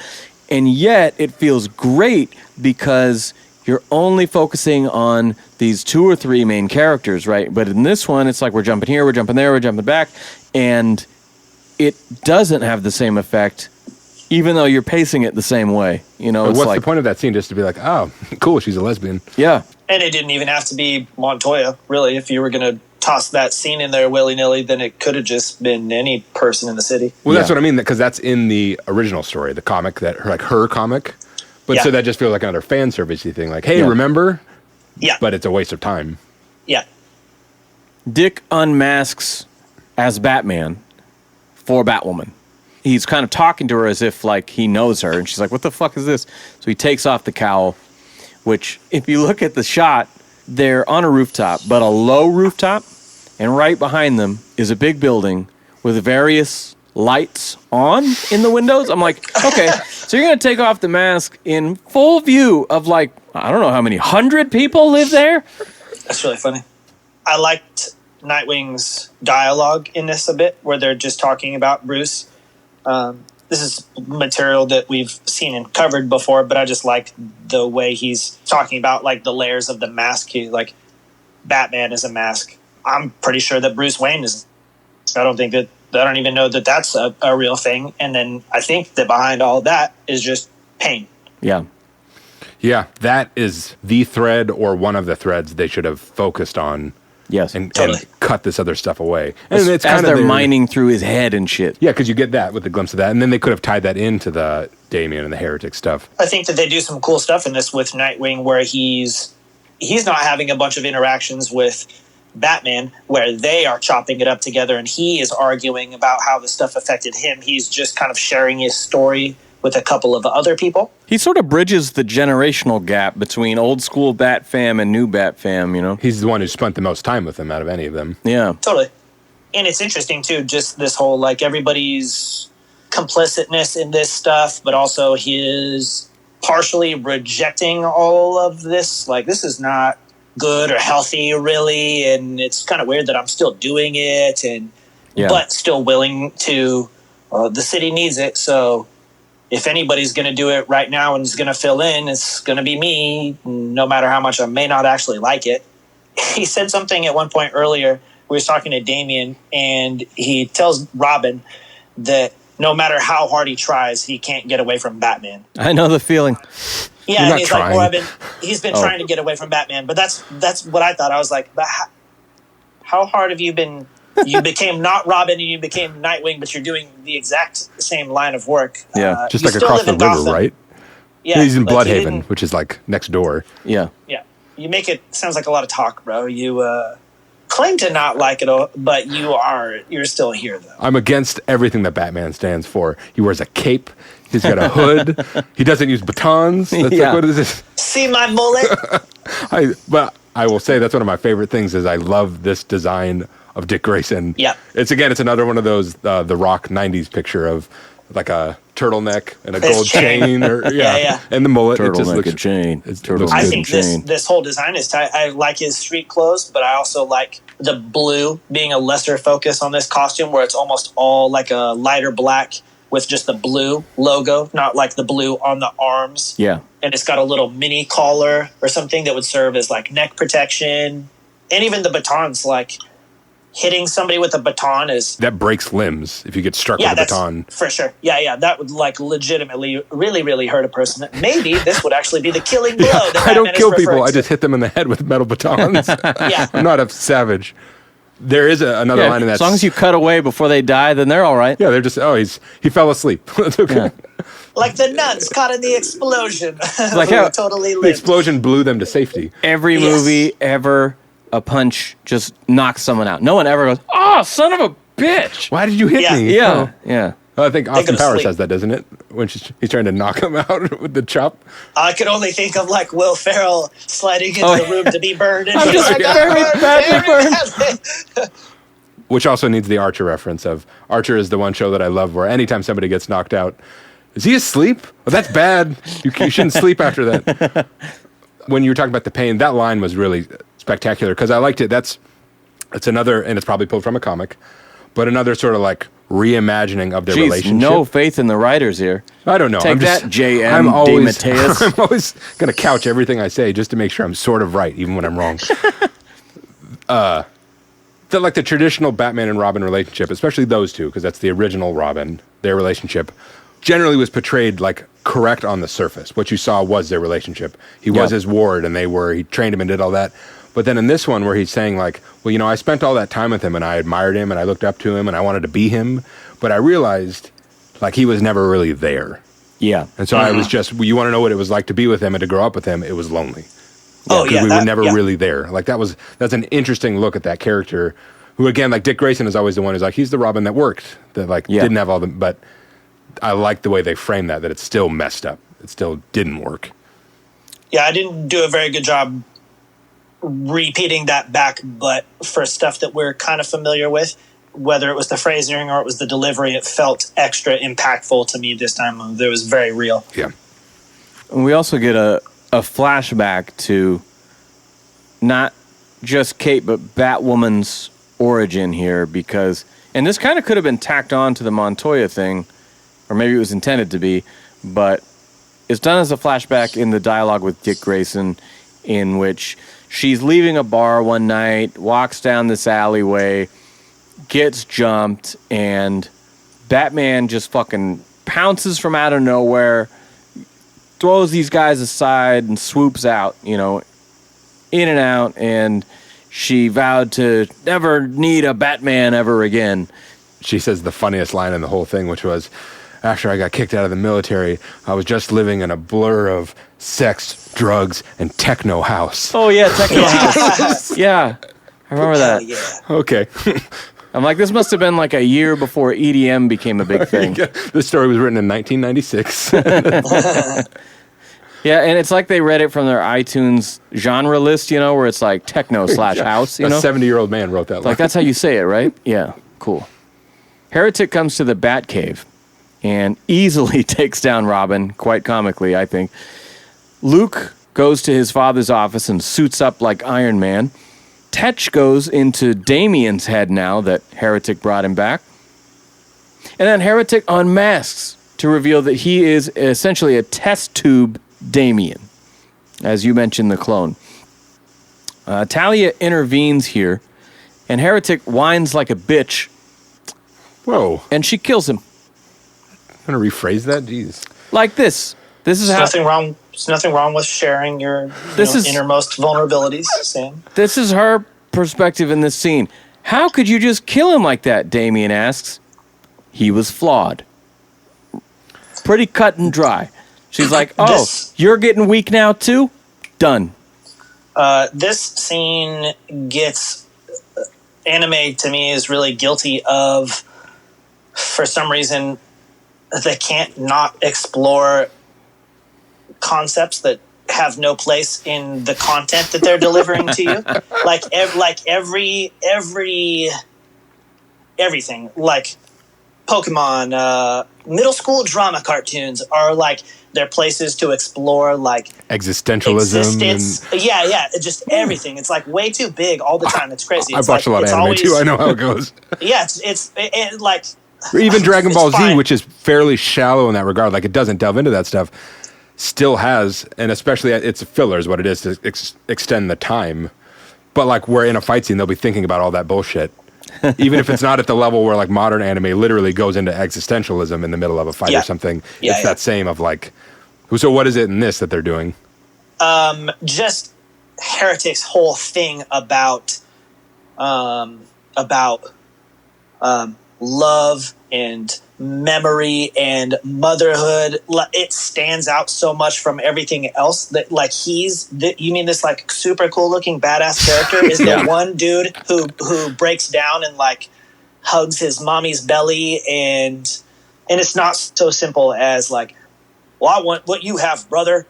[SPEAKER 2] And yet it feels great because you're only focusing on these two or three main characters, right? But in this one, it's we're jumping here, we're jumping there, we're jumping back. And it doesn't have the same effect, even though you're pacing it the same way. You know,
[SPEAKER 3] what's the point of that scene? Just to be oh, cool, she's a lesbian.
[SPEAKER 2] Yeah.
[SPEAKER 4] And it didn't even have to be Montoya, really. If you were going to toss that scene in there willy-nilly, then it could have just been any person in the city.
[SPEAKER 3] Well, that's what I mean, because that's in the original story, the comic, that her comic. But so that just feels like another fan servicey thing. Hey, remember?
[SPEAKER 4] Yeah.
[SPEAKER 3] But it's a waste of time.
[SPEAKER 4] Yeah.
[SPEAKER 2] Dick unmasks as Batman for Batwoman. He's kind of talking to her as if he knows her, and she's like, what the fuck is this? So he takes off the cowl, which if you look at the shot, they're on a rooftop, but a low rooftop, and right behind them is a big building with various lights on in the windows. I'm like, okay, so you're going to take off the mask in full view of like, I don't know how many 100 people live there.
[SPEAKER 4] That's really funny. I liked Nightwing's dialogue in this a bit, where they're just talking about Bruce. This is material that we've seen and covered before, but I just like the way he's talking about like the layers of the mask. He, like, Batman is a mask. I'm pretty sure that Bruce Wayne is. I don't even know that that's a real thing. And then I think that behind all that is just pain.
[SPEAKER 2] Yeah.
[SPEAKER 3] Yeah, that is the thread or one of the threads they should have focused on.
[SPEAKER 2] Yes.
[SPEAKER 3] And
[SPEAKER 4] Totally.
[SPEAKER 3] cut this other stuff away. And it's
[SPEAKER 2] as
[SPEAKER 3] kind of
[SPEAKER 2] they're mining through his head and shit.
[SPEAKER 3] Yeah, because you get that with the glimpse of that. And then they could have tied that into the Damian and the heretic stuff.
[SPEAKER 4] I think that they do some cool stuff in this with Nightwing, where he's not having a bunch of interactions with Batman where they are chopping it up together and he is arguing about how the stuff affected him. He's just kind of sharing his story with a couple of other people.
[SPEAKER 2] He sort of bridges the generational gap between old school Bat Fam and new Bat Fam, you know?
[SPEAKER 3] He's the one who spent the most time with him out of any of them.
[SPEAKER 2] Yeah.
[SPEAKER 4] Totally. And it's interesting, too, just this whole, like, everybody's complicitness in this stuff, but also his partially rejecting all of this. Like, this is not good or healthy, really, and it's kind of weird that I'm still doing it, but still willing to. The city needs it, so if anybody's going to do it right now and is going to fill in, it's going to be me, no matter how much I may not actually like it. He said something at one point earlier. We were talking to Damian, and he tells Robin that no matter how hard he tries, he can't get away from Batman.
[SPEAKER 2] I know the feeling.
[SPEAKER 4] Yeah, and he's
[SPEAKER 3] trying.
[SPEAKER 4] like, he's been trying to get away from Batman. But that's what I thought. I was like, but how hard have you been? You became not Robin and you became Nightwing, but you're doing the exact same line of work.
[SPEAKER 3] Yeah, just like across the river,
[SPEAKER 4] Gotham.
[SPEAKER 3] right?
[SPEAKER 4] Yeah,
[SPEAKER 3] he's in
[SPEAKER 4] like
[SPEAKER 3] Bloodhaven, which is like next door.
[SPEAKER 2] Yeah.
[SPEAKER 4] Yeah, you make it sounds like a lot of talk, bro. You claim to not like it, but you're still here, though.
[SPEAKER 3] I'm against everything that Batman stands for. He wears a cape. He's got a hood. He doesn't use batons. That's like, what is this?
[SPEAKER 4] See my mullet?
[SPEAKER 3] But I will say that's one of my favorite things is I love this design of Dick Grayson.
[SPEAKER 4] Yeah.
[SPEAKER 3] It's another one of those The Rock 90s picture of like a turtleneck and a gold chain.
[SPEAKER 4] Yeah.
[SPEAKER 3] And the mullet.
[SPEAKER 2] Turtleneck
[SPEAKER 3] it just looks,
[SPEAKER 2] and chain.
[SPEAKER 4] I think this whole design is tight. I like his street clothes, but I also like the blue being a lesser focus on this costume, where it's almost all like a lighter black with just the blue logo, not like the blue on the arms.
[SPEAKER 2] Yeah.
[SPEAKER 4] And it's got a little mini collar or something that would serve as like neck protection. And even the batons, like hitting somebody with a baton is...
[SPEAKER 3] That breaks limbs if you get struck with a baton.
[SPEAKER 4] For sure. Yeah. That would like legitimately really, really hurt a person. Maybe this would actually be the killing blow. That
[SPEAKER 3] I don't kill people. I just hit them in the head with metal batons.
[SPEAKER 4] Yeah.
[SPEAKER 3] I'm not a savage. There is another line in that.
[SPEAKER 2] As long as you cut away before they die, then they're all right.
[SPEAKER 3] Yeah, they're just, he fell asleep. That's okay.
[SPEAKER 2] Yeah.
[SPEAKER 4] Like the nuns caught in the explosion.
[SPEAKER 2] Like how
[SPEAKER 4] totally
[SPEAKER 3] The
[SPEAKER 4] lived.
[SPEAKER 3] explosion blew them to safety.
[SPEAKER 2] Every movie ever, a punch just knocks someone out. No one ever goes, "Oh, son of a bitch!"
[SPEAKER 3] Why did you hit me?
[SPEAKER 2] Yeah, yeah.
[SPEAKER 3] Oh, I think Austin
[SPEAKER 4] go to
[SPEAKER 3] Powers
[SPEAKER 4] sleep.
[SPEAKER 3] has that, doesn't it? When he's trying to knock him out with the chop.
[SPEAKER 4] I could only think of like Will Ferrell sliding into the room to be burned. And
[SPEAKER 2] I'm
[SPEAKER 4] he's
[SPEAKER 2] just
[SPEAKER 4] like,
[SPEAKER 2] very badly burned.
[SPEAKER 4] badly."
[SPEAKER 3] Which also needs the Archer reference of Archer is the one show that I love where anytime somebody gets knocked out, is he asleep? Well, that's bad. You shouldn't sleep after that. When you were talking about the pain, that line was really spectacular because I liked it. That's another, and it's probably pulled from a comic, but another sort of like reimagining of their
[SPEAKER 2] Jeez,
[SPEAKER 3] relationship.
[SPEAKER 2] no faith in the writers here.
[SPEAKER 3] I don't know.
[SPEAKER 2] Take
[SPEAKER 3] I'm just,
[SPEAKER 2] that, J.M.
[SPEAKER 3] I'm always,
[SPEAKER 2] DeMatteis.
[SPEAKER 3] I'm always going to couch everything I say just to make sure I'm sort of right, even when I'm wrong. Like the traditional Batman and Robin relationship, especially those two, because that's the original Robin, their relationship, generally was portrayed like correct on the surface. What you saw was their relationship. He was his ward, and he trained him and did all that. But then in this one where he's saying like, well, I spent all that time with him and I admired him and I looked up to him and I wanted to be him, but I realized like he was never really there.
[SPEAKER 2] Yeah.
[SPEAKER 3] And so I was just, you want to know what it was like to be with him and to grow up with him, it was lonely.
[SPEAKER 4] Oh,
[SPEAKER 3] Because
[SPEAKER 4] yeah.
[SPEAKER 3] we were never really there. Like that's an interesting look at that character who, again, like Dick Grayson is always the one who's like, he's the Robin that worked, that like didn't have all the, but I like the way they frame that it's still messed up. It still didn't work.
[SPEAKER 4] Yeah, I didn't do a very good job repeating that back, but for stuff that we're kind of familiar with, whether it was the phrasing or it was the delivery, it felt extra impactful to me this time. It was very real.
[SPEAKER 3] Yeah.
[SPEAKER 2] And we also get a flashback to not just Kate, but Batwoman's origin here, because, and this kind of could have been tacked on to the Montoya thing, or maybe it was intended to be, but it's done as a flashback in the dialogue with Dick Grayson, in which she's leaving a bar one night, walks down this alleyway, gets jumped, and Batman just fucking pounces from out of nowhere, throws these guys aside, and swoops out, in and out, and she vowed to never need a Batman ever again.
[SPEAKER 3] She says the funniest line in the whole thing, which was, after I got kicked out of the military, I was just living in a blur of sex, drugs, and techno house.
[SPEAKER 2] Oh, yeah, techno house. Yeah, I remember that.
[SPEAKER 4] Yeah.
[SPEAKER 3] Okay.
[SPEAKER 2] I'm like, this must have been like a year before EDM became a big thing.
[SPEAKER 3] This story was written in 1996.
[SPEAKER 2] Yeah, and it's like they read it from their iTunes genre list, where it's like techno/house,
[SPEAKER 3] A 70-year-old man wrote that line.
[SPEAKER 2] Like, that's how you say it, right? Yeah, cool. Heretic comes to the Batcave and easily takes down Robin, quite comically, I think. Luke goes to his father's office and suits up like Iron Man. Tetch goes into Damian's head now that Heretic brought him back. And then Heretic unmasks to reveal that he is essentially a test tube Damian, as you mentioned, the clone. Talia intervenes here, and Heretic whines like a bitch.
[SPEAKER 3] Whoa.
[SPEAKER 2] And she kills him.
[SPEAKER 3] I'm going to rephrase that? Jeez.
[SPEAKER 2] Like this. This is
[SPEAKER 4] There's
[SPEAKER 2] how...
[SPEAKER 4] nothing wrong. There's nothing wrong with sharing your innermost vulnerabilities, Sam.
[SPEAKER 2] This is her perspective in this scene. How could you just kill him like that, Damian asks. He was flawed. Pretty cut and dry. She's like, you're getting weak now too? Done.
[SPEAKER 4] This scene gets... anime, to me, is really guilty of, for some reason, they can't not explore concepts that have no place in the content that they're delivering to you. Everything, like Pokemon, middle school drama cartoons are like, they're places to explore like
[SPEAKER 3] existentialism.
[SPEAKER 4] Just everything. It's like way too big all the time. It's crazy.
[SPEAKER 3] I watch a lot of anime too. I know how it goes.
[SPEAKER 4] Yeah, it's like
[SPEAKER 3] even Dragon Ball Z,
[SPEAKER 4] fine.
[SPEAKER 3] which is fairly shallow in that regard. Like, it doesn't delve into that stuff. Still has, and especially it's filler is what it is to extend the time. But like, we're in a fight scene, they'll be thinking about all that bullshit. Even if it's not at the level where like modern anime literally goes into existentialism in the middle of a fight or something. It's that same of like, so what is it in this that they're doing?
[SPEAKER 4] Just Heretic's whole thing about love and memory and motherhood. It stands out so much from everything else that like you mean this like super cool looking badass character is the one dude who breaks down and like hugs his mommy's belly, and it's not so simple as like, well, I want what you have, brother,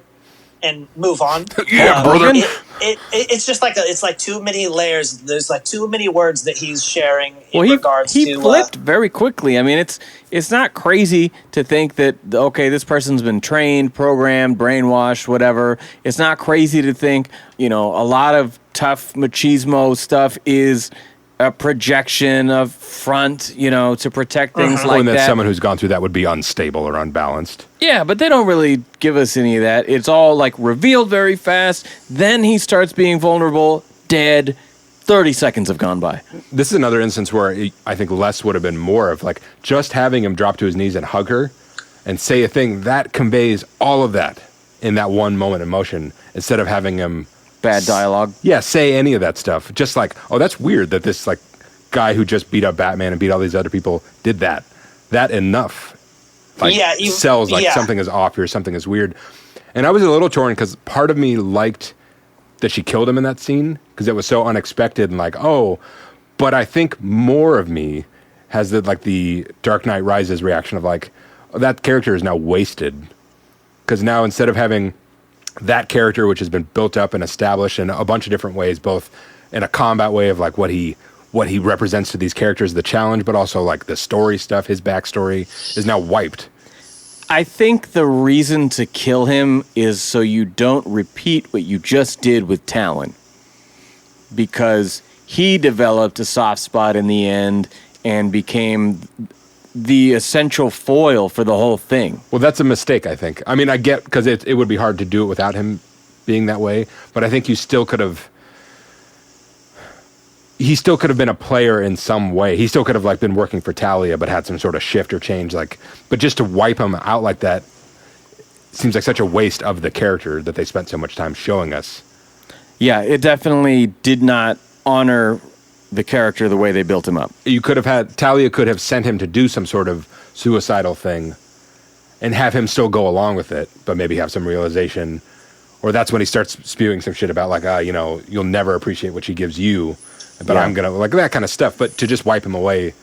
[SPEAKER 4] and move on.
[SPEAKER 3] Brother.
[SPEAKER 4] It's just like it's like too many layers. There's like too many words that he's sharing in regards to.
[SPEAKER 2] He flipped very quickly. I mean, it's not crazy to think that this person's been trained, programmed, brainwashed, whatever. It's not crazy to think a lot of tough machismo stuff is a projection of front, to protect things like
[SPEAKER 3] and that
[SPEAKER 2] that.
[SPEAKER 3] Someone who's gone through that would be unstable or unbalanced.
[SPEAKER 2] Yeah, but they don't really give us any of that. It's all like revealed very fast. Then he starts being vulnerable, dead. 30 seconds have gone by.
[SPEAKER 3] This is another instance where I think less would have been more of like just having him drop to his knees and hug her and say a thing that conveys all of that in that one moment of motion, instead of having him
[SPEAKER 2] Bad dialogue.
[SPEAKER 3] Yeah, say any of that stuff. Just like, oh, that's weird that this like guy who just beat up Batman and beat all these other people did that. That enough. Like, sells like something is off here, something is weird. And I was a little torn because part of me liked that she killed him in that scene because it was so unexpected and like, oh, but I think more of me has the Dark Knight Rises reaction of like, oh, that character is now wasted. Because now instead of having that character, which has been built up and established in a bunch of different ways, both in a combat way of like what he what he represents to these characters, the challenge, but also like the story stuff, his backstory is now wiped.
[SPEAKER 2] I think the reason to kill him is so you don't repeat what you just did with Talon. Because he developed a soft spot in the end and became the essential foil for the whole thing.
[SPEAKER 3] Well, that's a mistake, I think. I mean, I get, because it would be hard to do it without him being that way, but I think you still could have... He still could have been a player in some way. He still could have like been working for Talia, but had some sort of shift or change. Like, but just to wipe him out like that seems like such a waste of the character that they spent so much time showing us.
[SPEAKER 2] Yeah, it definitely did not honor the character the way they built him up.
[SPEAKER 3] You could have had Talia could have sent him to do some sort of suicidal thing, and have him still go along with it, but maybe have some realization, or that's when he starts spewing some shit about like, you'll never appreciate what she gives you. But I'm going to, like, that kind of stuff. But to just wipe him away,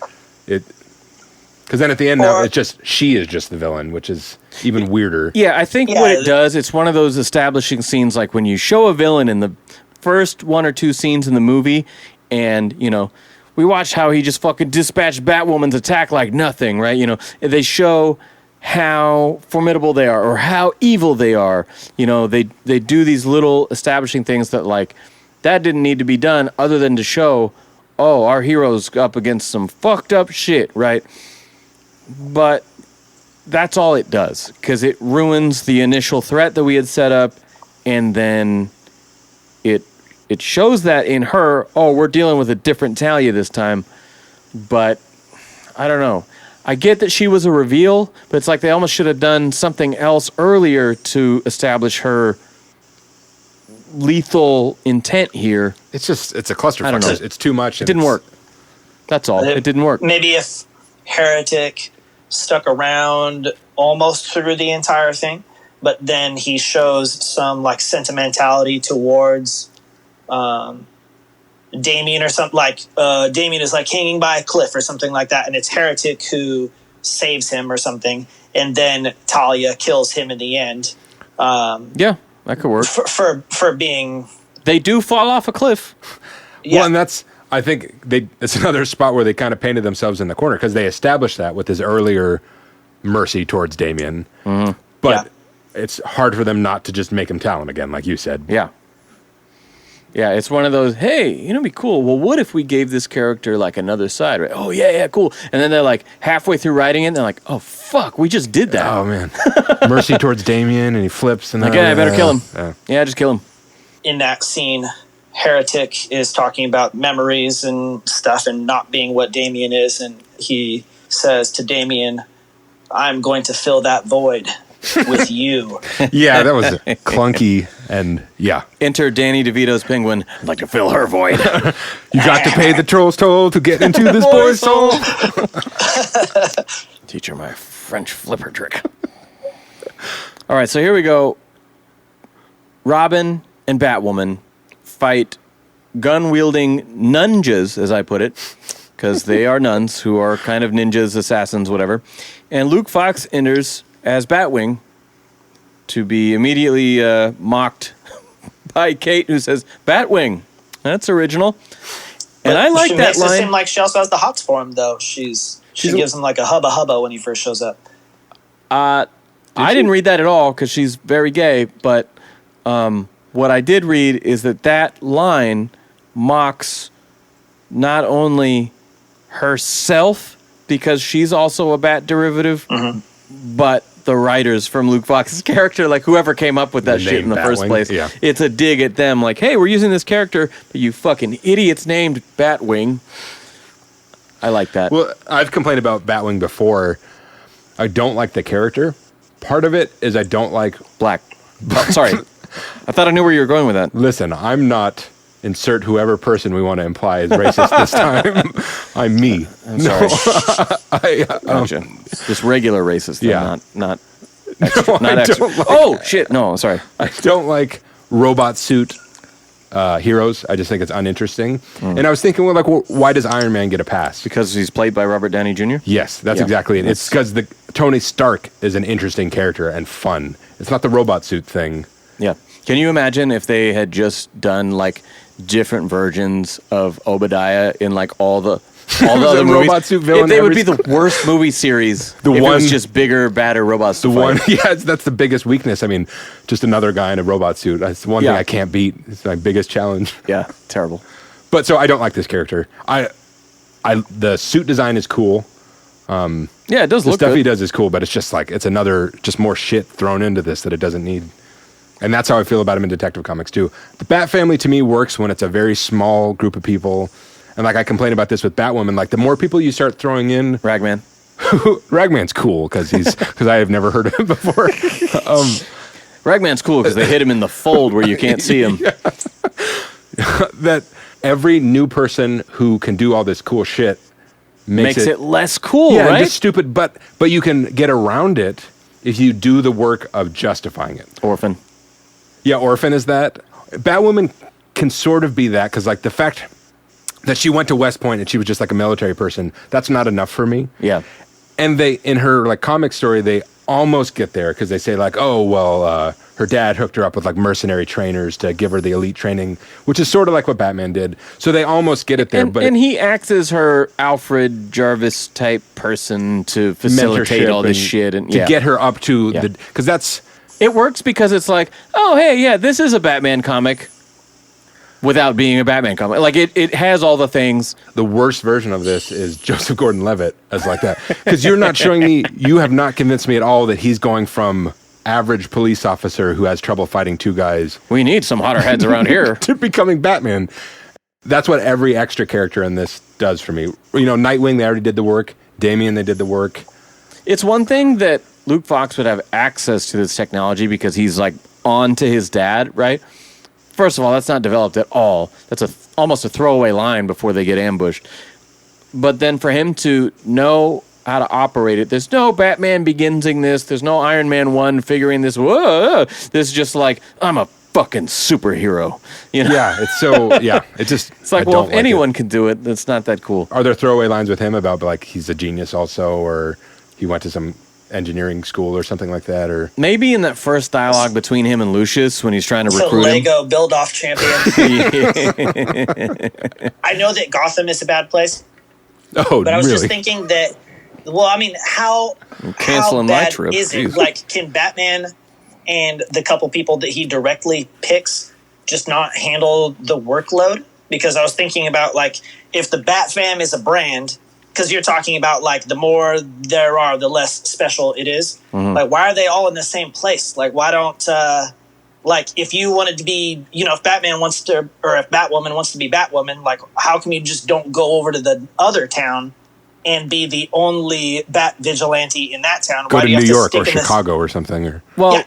[SPEAKER 3] because then at the end now, it's just, she is just the villain, which is even weirder.
[SPEAKER 2] Yeah, I think what it does, it's one of those establishing scenes, like when you show a villain in the first one or two scenes in the movie, and, we watch how he just fucking dispatched Batwoman's attack like nothing, right? They show how formidable they are, or how evil they are. They do these little establishing things that, like, that didn't need to be done other than to show, our hero's up against some fucked up shit, right? But that's all it does, because it ruins the initial threat that we had set up, and then it shows that in her, we're dealing with a different Talia this time, but I don't know. I get that she was a reveal, but it's like they almost should have done something else earlier to establish her lethal intent here.
[SPEAKER 3] It's a clusterfuck.
[SPEAKER 2] I don't know.
[SPEAKER 3] It's too much.
[SPEAKER 2] It didn't work. That's all. It didn't work.
[SPEAKER 4] Maybe if Heretic stuck around almost through the entire thing, but then he shows some like sentimentality towards Damian or something, like Damian is like hanging by a cliff or something like that, and it's Heretic who saves him or something, and then Talia kills him in the end.
[SPEAKER 2] Yeah. That could work.
[SPEAKER 4] For being...
[SPEAKER 2] They do fall off a cliff.
[SPEAKER 4] Yeah.
[SPEAKER 3] Well, and I think it's another spot where they kind of painted themselves in the corner, because they established that with his earlier mercy towards Damian. Mm-hmm. But it's hard for them not to just make him Talon again, like you said.
[SPEAKER 2] Yeah. Yeah, it's one of those, hey, it'd be cool. Well, what if we gave this character like another side, right? Oh, yeah, cool. And then they're like halfway through writing it, and they're like, oh, fuck, we just did that.
[SPEAKER 3] Oh, man. Mercy towards Damian, and he flips. And
[SPEAKER 2] I better kill him. Yeah, just kill him.
[SPEAKER 4] In that scene, Heretic is talking about memories and stuff and not being what Damian is, and he says to Damian, I'm going to fill that void with you.
[SPEAKER 3] Yeah, that was clunky, and yeah.
[SPEAKER 2] Enter Danny DeVito's Penguin. I'd like to fill her void.
[SPEAKER 3] You got to pay the troll's toll to get into this boy's soul.
[SPEAKER 2] Teach her my French flipper trick. All right, so here we go. Robin and Batwoman fight gun-wielding nunjas, as I put it, because they are nuns who are kind of ninjas, assassins, whatever. And Luke Fox enters as Batwing to be immediately mocked by Kate, who says, Batwing. That's original. And I like that line. She makes it
[SPEAKER 4] seem like she also has the hots for him, though. She gives him like a hubba when he first shows up.
[SPEAKER 2] I didn't read that at all, because she's very gay, but what I did read is that line mocks not only herself, because she's also a bat derivative, but the writers from Luke Fox's character, like whoever came up with that shit in the first place. Yeah. It's a dig at them, like, hey, we're using this character, but you fucking idiots named Batwing. I like that.
[SPEAKER 3] Well, I've complained about Batwing before. I don't like the character. Part of it is I don't like...
[SPEAKER 2] Black. Oh, sorry. I thought I knew where you were going with that.
[SPEAKER 3] Listen, I'm not... Insert whoever person we want to imply is racist this time. I'm me.
[SPEAKER 2] I'm sorry. Gotcha. Just regular racist. Then,
[SPEAKER 3] yeah.
[SPEAKER 2] Not extra. No, not extra. Like, shit. No, sorry.
[SPEAKER 3] I don't like robot suit heroes. I just think it's uninteresting. And I was thinking, why does Iron Man get a pass?
[SPEAKER 2] Because he's played by Robert Downey Jr.?
[SPEAKER 3] Yes, that's exactly it. It's because Tony Stark is an interesting character and fun. It's not the robot suit thing.
[SPEAKER 2] Yeah. Can you imagine if they had just done like different versions of Obadiah in like all the other movies?
[SPEAKER 3] Robot suit villain.
[SPEAKER 2] They would be the worst movie series. It was just bigger, badder robots.
[SPEAKER 3] That's the biggest weakness. I mean, just another guy in a robot suit. That's the one thing I can't beat. It's my biggest challenge.
[SPEAKER 2] Yeah, terrible.
[SPEAKER 3] But so I don't like this character. The suit design is cool.
[SPEAKER 2] Yeah, it does
[SPEAKER 3] the
[SPEAKER 2] look
[SPEAKER 3] stuff
[SPEAKER 2] good.
[SPEAKER 3] he does is cool, but it's just like it's another just more shit thrown into this that it doesn't need. And that's how I feel about him in Detective Comics too. The Bat Family to me works when it's a very small group of people. And like I complain about this with Batwoman, like the more people you start throwing in,
[SPEAKER 2] Ragman.
[SPEAKER 3] Ragman's cool because I have never heard of him before.
[SPEAKER 2] Ragman's cool because they hit him in the fold where you can't see him.
[SPEAKER 3] That every new person who can do all this cool shit makes
[SPEAKER 2] it less cool,
[SPEAKER 3] yeah,
[SPEAKER 2] right?
[SPEAKER 3] just stupid. But you can get around it if you do the work of justifying it.
[SPEAKER 2] Orphan.
[SPEAKER 3] Yeah, Orphan is that. Batwoman can sort of be that because like the fact that she went to West Point and she was just like a military person, that's not enough for me.
[SPEAKER 2] Yeah.
[SPEAKER 3] And they, in her like comic story, they almost get there because they say like, oh, well, her dad hooked her up with like mercenary trainers to give her the elite training, which is sort of like what Batman did. So they almost get it there.
[SPEAKER 2] And he acts as her Alfred Jarvis type person to facilitate all this shit. And
[SPEAKER 3] to get her up to the, because that's.
[SPEAKER 2] It works because it's like, oh, hey, yeah, this is a Batman comic. Without being a Batman comic. Like, it has all the things.
[SPEAKER 3] The worst version of this is Joseph Gordon-Levitt as like that. Because you're not showing me, you have not convinced me at all that he's going from average police officer who has trouble fighting two guys.
[SPEAKER 2] We need some hotter heads around here.
[SPEAKER 3] To becoming Batman. That's what every extra character in this does for me. You know, Nightwing, they already did the work. Damian, they did the work. It's
[SPEAKER 2] one thing that Luke Fox would have access to this technology because he's like on to his dad, right? First of all, that's not developed at all. That's almost a throwaway line before they get ambushed. But then for him to know how to operate it, there's no Batman beginsing this. There's no Iron Man 1 figuring this. Whoa! This is just like, I'm a fucking superhero. You know?
[SPEAKER 3] Yeah, it's so, yeah. It's
[SPEAKER 2] like, well, if anyone can do it, that's not that cool.
[SPEAKER 3] Are there throwaway lines with him about like he's a genius also, or he went to some engineering school or something like that, or
[SPEAKER 2] maybe in that first dialogue between him and Lucius when he's trying to recruit
[SPEAKER 4] Lego
[SPEAKER 2] him.
[SPEAKER 4] build-off champion. I know that Gotham is a bad place.
[SPEAKER 3] Oh,
[SPEAKER 4] but I was
[SPEAKER 3] really?
[SPEAKER 4] just thinking that. Well, I mean, how bad
[SPEAKER 2] trip.
[SPEAKER 4] is it?
[SPEAKER 2] Jeez.
[SPEAKER 4] Like, can Batman and the couple people that he directly picks just not handle the workload? Because I was thinking about like if the Bat Fam is a brand. Because you're talking about, like, the more there are, the less special it is. Mm-hmm. Like, why are they all in the same place? Like, why don't, like, if you wanted to be, you know, if Batman wants to, or if Batwoman wants to be Batwoman, like, how come you just don't go over to the other town and be the only Bat vigilante in that town?
[SPEAKER 3] Go
[SPEAKER 4] Why
[SPEAKER 3] to
[SPEAKER 4] do you
[SPEAKER 3] New
[SPEAKER 4] have
[SPEAKER 3] York
[SPEAKER 4] to
[SPEAKER 3] or Chicago or something. Or
[SPEAKER 2] Well,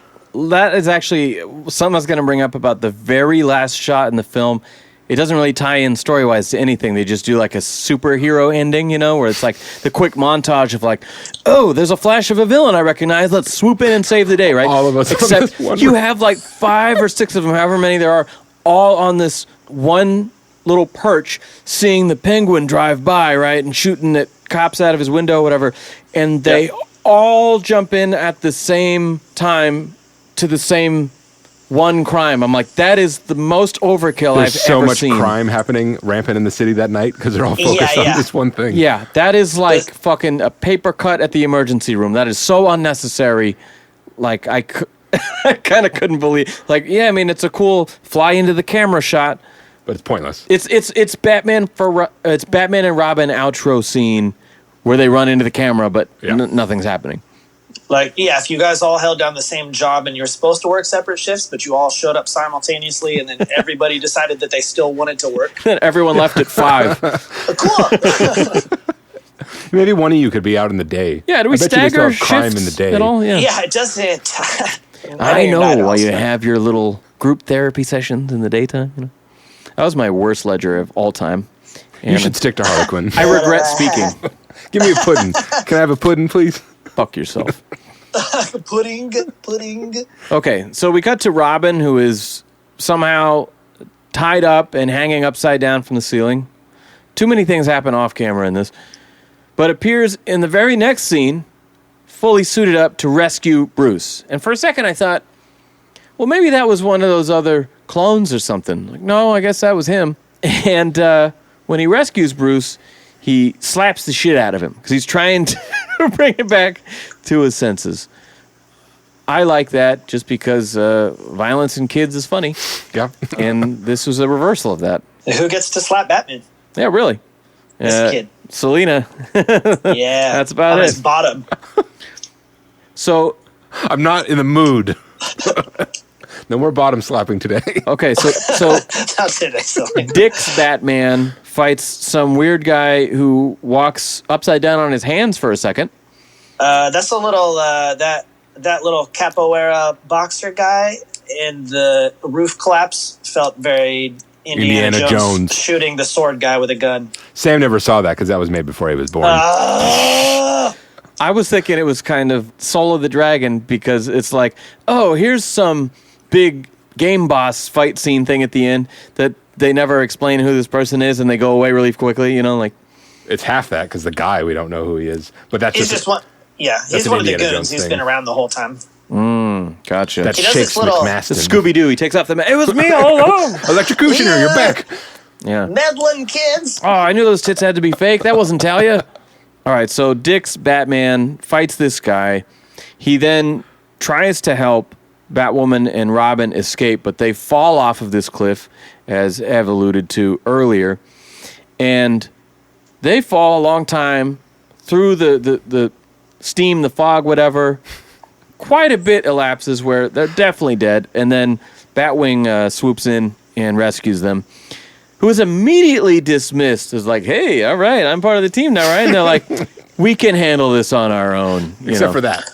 [SPEAKER 2] that is actually something I was going to bring up about the very last shot in the film. It doesn't really tie in story-wise to anything. They just do like a superhero ending, you know, where it's like the quick montage of like, oh, there's a flash of a villain I recognize. Let's swoop in and save the day, right?
[SPEAKER 3] All of us.
[SPEAKER 2] Except you have like 5 or 6 of them, however many there are, all on this one little perch, seeing the Penguin drive by, right, and shooting at cops out of his window, whatever. And they all jump in at the same time to the same one crime. I'm like, that is the most overkill I've ever seen.
[SPEAKER 3] There's so much crime happening rampant in the city that night because they're all focused on this one thing.
[SPEAKER 2] Yeah, that is like fucking a paper cut at the emergency room. That is so unnecessary. Like, I kind of couldn't believe. Like, yeah, I mean, it's a cool fly into the camera shot,
[SPEAKER 3] but it's pointless.
[SPEAKER 2] It's Batman and Robin outro scene where they run into the camera, but nothing's happening.
[SPEAKER 4] Like, yeah, if you guys all held down the same job and you're supposed to work separate shifts, but you all showed up simultaneously and then everybody decided that they still wanted to work.
[SPEAKER 2] Then everyone left at 5.
[SPEAKER 4] Cool.
[SPEAKER 3] Maybe one of you could be out in the day.
[SPEAKER 2] Yeah, do we stagger
[SPEAKER 3] crime
[SPEAKER 2] shifts
[SPEAKER 3] in the day
[SPEAKER 2] at all?
[SPEAKER 4] Yeah, it doesn't.
[SPEAKER 2] I know why you have your little group therapy sessions in the daytime. You know, that was my worst ledger of all time. And
[SPEAKER 3] you should stick to Harlequin.
[SPEAKER 2] I regret speaking.
[SPEAKER 3] Give me a pudding. Can I have a pudding, please?
[SPEAKER 2] Fuck yourself.
[SPEAKER 4] Pudding.
[SPEAKER 2] Okay, so we cut to Robin, who is somehow tied up and hanging upside down from the ceiling. Too many things happen off camera in this. But appears in the very next scene, fully suited up to rescue Bruce. And for a second I thought, well, maybe that was one of those other clones or something. Like, no, I guess that was him. And when he rescues Bruce, he slaps the shit out of him because he's trying to bring him back to his senses. I like that just because violence in kids is funny.
[SPEAKER 3] Yeah.
[SPEAKER 2] And this was a reversal of that.
[SPEAKER 4] Who gets to slap Batman?
[SPEAKER 2] Yeah, really.
[SPEAKER 4] This kid.
[SPEAKER 2] Selena.
[SPEAKER 4] Yeah.
[SPEAKER 2] That's about
[SPEAKER 4] on
[SPEAKER 2] it.
[SPEAKER 4] his bottom.
[SPEAKER 2] So,
[SPEAKER 3] I'm not in the mood. No more bottom slapping today.
[SPEAKER 2] okay, so
[SPEAKER 4] That's it. Excellent.
[SPEAKER 2] Dick's Batman fights some weird guy who walks upside down on his hands for a second.
[SPEAKER 4] That's a little that little capoeira boxer guy in the roof collapse felt very Indiana Jones shooting the sword guy with a gun.
[SPEAKER 3] Sam never saw that because that was made before he was born.
[SPEAKER 2] I was thinking it was kind of Soul of the Dragon because it's like, oh, here's some big game boss fight scene thing at the end that they never explain who this person is and they go away really quickly, you know, like.
[SPEAKER 3] It's half that because the guy, we don't know who he is. But that's
[SPEAKER 4] he's just one. Yeah, he's one of the goons. He's been around the whole time.
[SPEAKER 2] Gotcha.
[SPEAKER 3] That's
[SPEAKER 4] He does
[SPEAKER 3] Shakes
[SPEAKER 4] this little-
[SPEAKER 3] McMaston.
[SPEAKER 2] Scooby-Doo, he takes off the it was me all along.
[SPEAKER 3] Electrocutioner, you're back.
[SPEAKER 2] Yeah.
[SPEAKER 4] Meddling kids.
[SPEAKER 2] Oh, I knew those tits had to be fake. That wasn't Talia. All right, so Dick's Batman fights this guy. He then tries to help Batwoman and Robin escape, but they fall off of this cliff, as Ev alluded to earlier. And they fall a long time through the steam, the fog, whatever. Quite a bit elapses where they're definitely dead. And then Batwing swoops in and rescues them. Who is immediately dismissed as like, hey, all right, I'm part of the team now, right? And they're like, we can handle this on our own.
[SPEAKER 3] Except for that.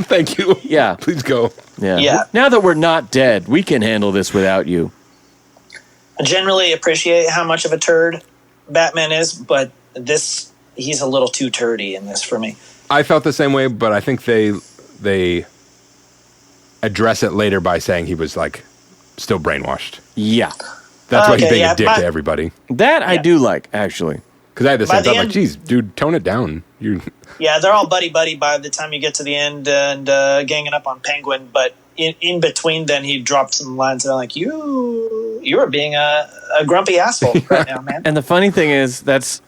[SPEAKER 3] Thank you.
[SPEAKER 2] Yeah.
[SPEAKER 3] Please go.
[SPEAKER 4] Yeah.
[SPEAKER 2] Now that we're not dead, we can handle this without you.
[SPEAKER 4] I generally appreciate how much of a turd Batman is, but he's a little too turdy in this for me.
[SPEAKER 3] I felt the same way, but I think they address it later by saying he was like still brainwashed.
[SPEAKER 2] Yeah.
[SPEAKER 3] That's why he's being
[SPEAKER 4] yeah,
[SPEAKER 3] a dick to everybody.
[SPEAKER 2] That I do like, actually.
[SPEAKER 3] Because I had the
[SPEAKER 4] By
[SPEAKER 3] same
[SPEAKER 4] the
[SPEAKER 3] thought, like,
[SPEAKER 4] end-
[SPEAKER 3] geez, dude, tone it down.
[SPEAKER 4] Yeah, they're all buddy-buddy by the time you get to the end and ganging up on Penguin, but in between then he dropped some lines that are like, you are being a grumpy asshole right now, man.
[SPEAKER 2] And the funny thing is, that's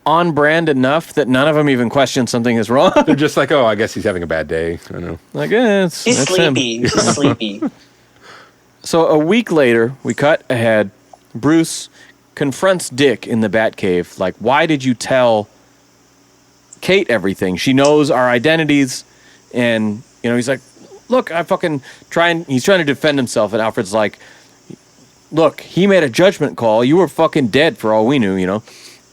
[SPEAKER 2] on brand enough that none of them even question something is wrong.
[SPEAKER 3] They're just like, oh, I guess he's having a bad day. I don't know.
[SPEAKER 2] Like,
[SPEAKER 4] He's
[SPEAKER 2] that's him.
[SPEAKER 4] sleepy. He's sleepy.
[SPEAKER 2] So a week later, we cut ahead. Bruce confronts Dick in the Batcave. Like, why did you tell Kate everything? She knows our identities. And, you know, he's like, look, he's trying to defend himself. And Alfred's like, look, he made a judgment call. You were fucking dead for all we knew, you know.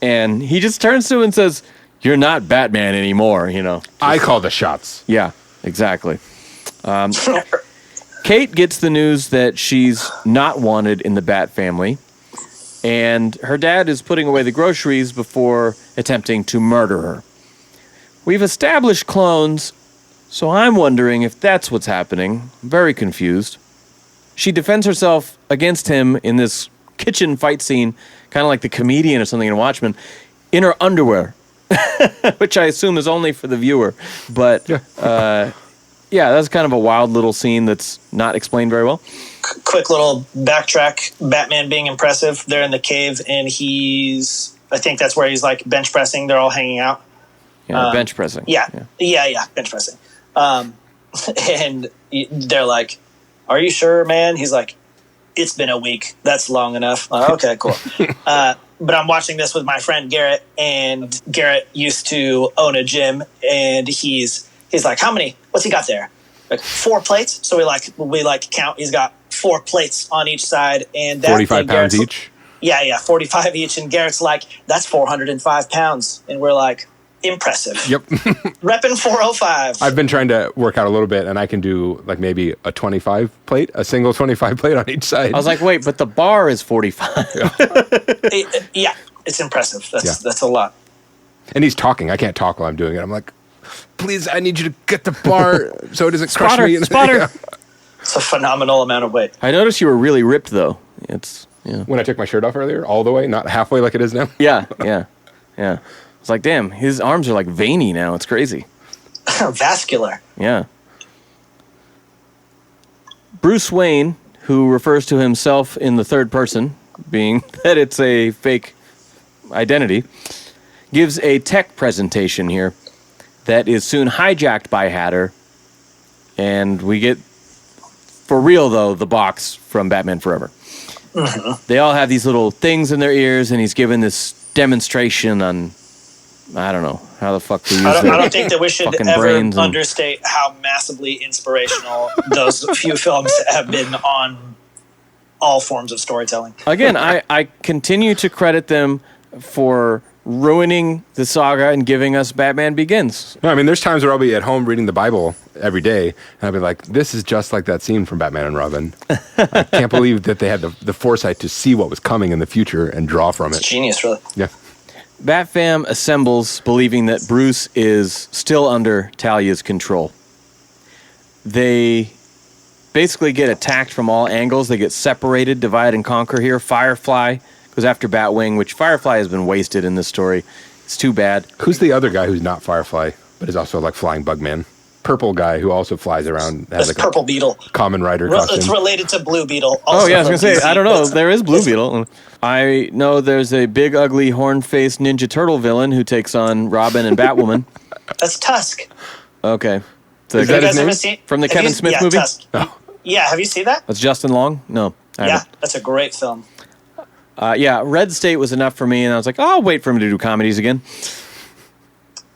[SPEAKER 2] And he just turns to him and says, you're not Batman anymore, you know.
[SPEAKER 3] I call the shots.
[SPEAKER 2] Yeah, exactly. Kate gets the news that she's not wanted in the Bat family, and her dad is putting away the groceries before attempting to murder her. We've established clones, so I'm wondering if that's what's happening. I'm very confused. She defends herself against him in this kitchen fight scene, kind of like the comedian or something in Watchmen, in her underwear, which I assume is only for the viewer. But yeah, that's kind of a wild little scene that's not explained very well.
[SPEAKER 4] Quick little backtrack. Batman being impressive. They're in the cave, and I think that's where he's like bench pressing. They're all hanging out.
[SPEAKER 2] Yeah, bench pressing.
[SPEAKER 4] Yeah, bench pressing. And they're like, "Are you sure, man?" He's like, "It's been a week. That's long enough." Okay, cool. But I'm watching this with my friend Garrett, and Garrett used to own a gym, and he's like, "How many? What's he got there? Like 4 plates?" So we count. He's got 4 plates on each side, and that
[SPEAKER 3] 45 pounds
[SPEAKER 4] Garrett's-
[SPEAKER 3] each?
[SPEAKER 4] Yeah, 45 each. And Garrett's like, "That's 405 pounds," and we're like, "Impressive."
[SPEAKER 3] Yep.
[SPEAKER 4] Repping 405.
[SPEAKER 3] I've been trying to work out a little bit, and I can do like maybe a 25 plate, a single 25 plate on each side.
[SPEAKER 2] I was like, wait, but the bar is 45.
[SPEAKER 4] Yeah, it's impressive. That's a lot.
[SPEAKER 3] And he's talking. I can't talk while I'm doing it. I'm like, please, I need you to get the bar so it doesn't crush me.
[SPEAKER 2] Spotter.
[SPEAKER 4] It's a phenomenal amount of weight.
[SPEAKER 2] I noticed you were really ripped, though.
[SPEAKER 3] When I took my shirt off earlier, all the way, not halfway like it is now.
[SPEAKER 2] Yeah. It's like, damn, his arms are like veiny now. It's crazy.
[SPEAKER 4] Vascular.
[SPEAKER 2] Yeah. Bruce Wayne, who refers to himself in the third person, being that it's a fake identity, gives a tech presentation here that is soon hijacked by Hatter, and we get, for real though, the box from Batman Forever. Mm-hmm. They all have these little things in their ears, and he's given this demonstration on, I don't know how the fuck to use it.
[SPEAKER 4] I don't think that we should ever understate how massively inspirational those few films have been on all forms of storytelling.
[SPEAKER 2] Again, I continue to credit them for ruining the saga and giving us Batman Begins.
[SPEAKER 3] No, I mean, there's times where I'll be at home reading the Bible every day, and I'll be like, this is just like that scene from Batman and Robin. I can't believe that they had the foresight to see what was coming in the future and draw from it.
[SPEAKER 4] It's genius, really.
[SPEAKER 3] Yeah.
[SPEAKER 2] Bat-Fam assembles believing that Bruce is still under Talia's control. They basically get attacked from all angles. They get separated, divide and conquer here. Firefly goes after Batwing, which Firefly has been wasted in this story. It's too bad.
[SPEAKER 3] Who's the other guy who's not Firefly, but is also like Flying Bugman? Purple guy who also flies around.
[SPEAKER 4] That's like Purple Beetle.
[SPEAKER 3] Common Rider costume.
[SPEAKER 4] It's related to Blue Beetle.
[SPEAKER 2] Oh, yeah, I was going to say, I don't know. There is Blue Beetle. I know there's a big, ugly, horn-faced Ninja Turtle villain who takes on Robin and Batwoman.
[SPEAKER 4] That's Tusk.
[SPEAKER 2] Okay.
[SPEAKER 3] Is that his name?
[SPEAKER 2] From the Kevin Smith movie?
[SPEAKER 4] Tusk. Oh. Yeah, have you seen that?
[SPEAKER 2] That's Justin Long? No.
[SPEAKER 4] Yeah, that's a great film.
[SPEAKER 2] Yeah, Red State was enough for me, and I was like, oh, I'll wait for him to do comedies again.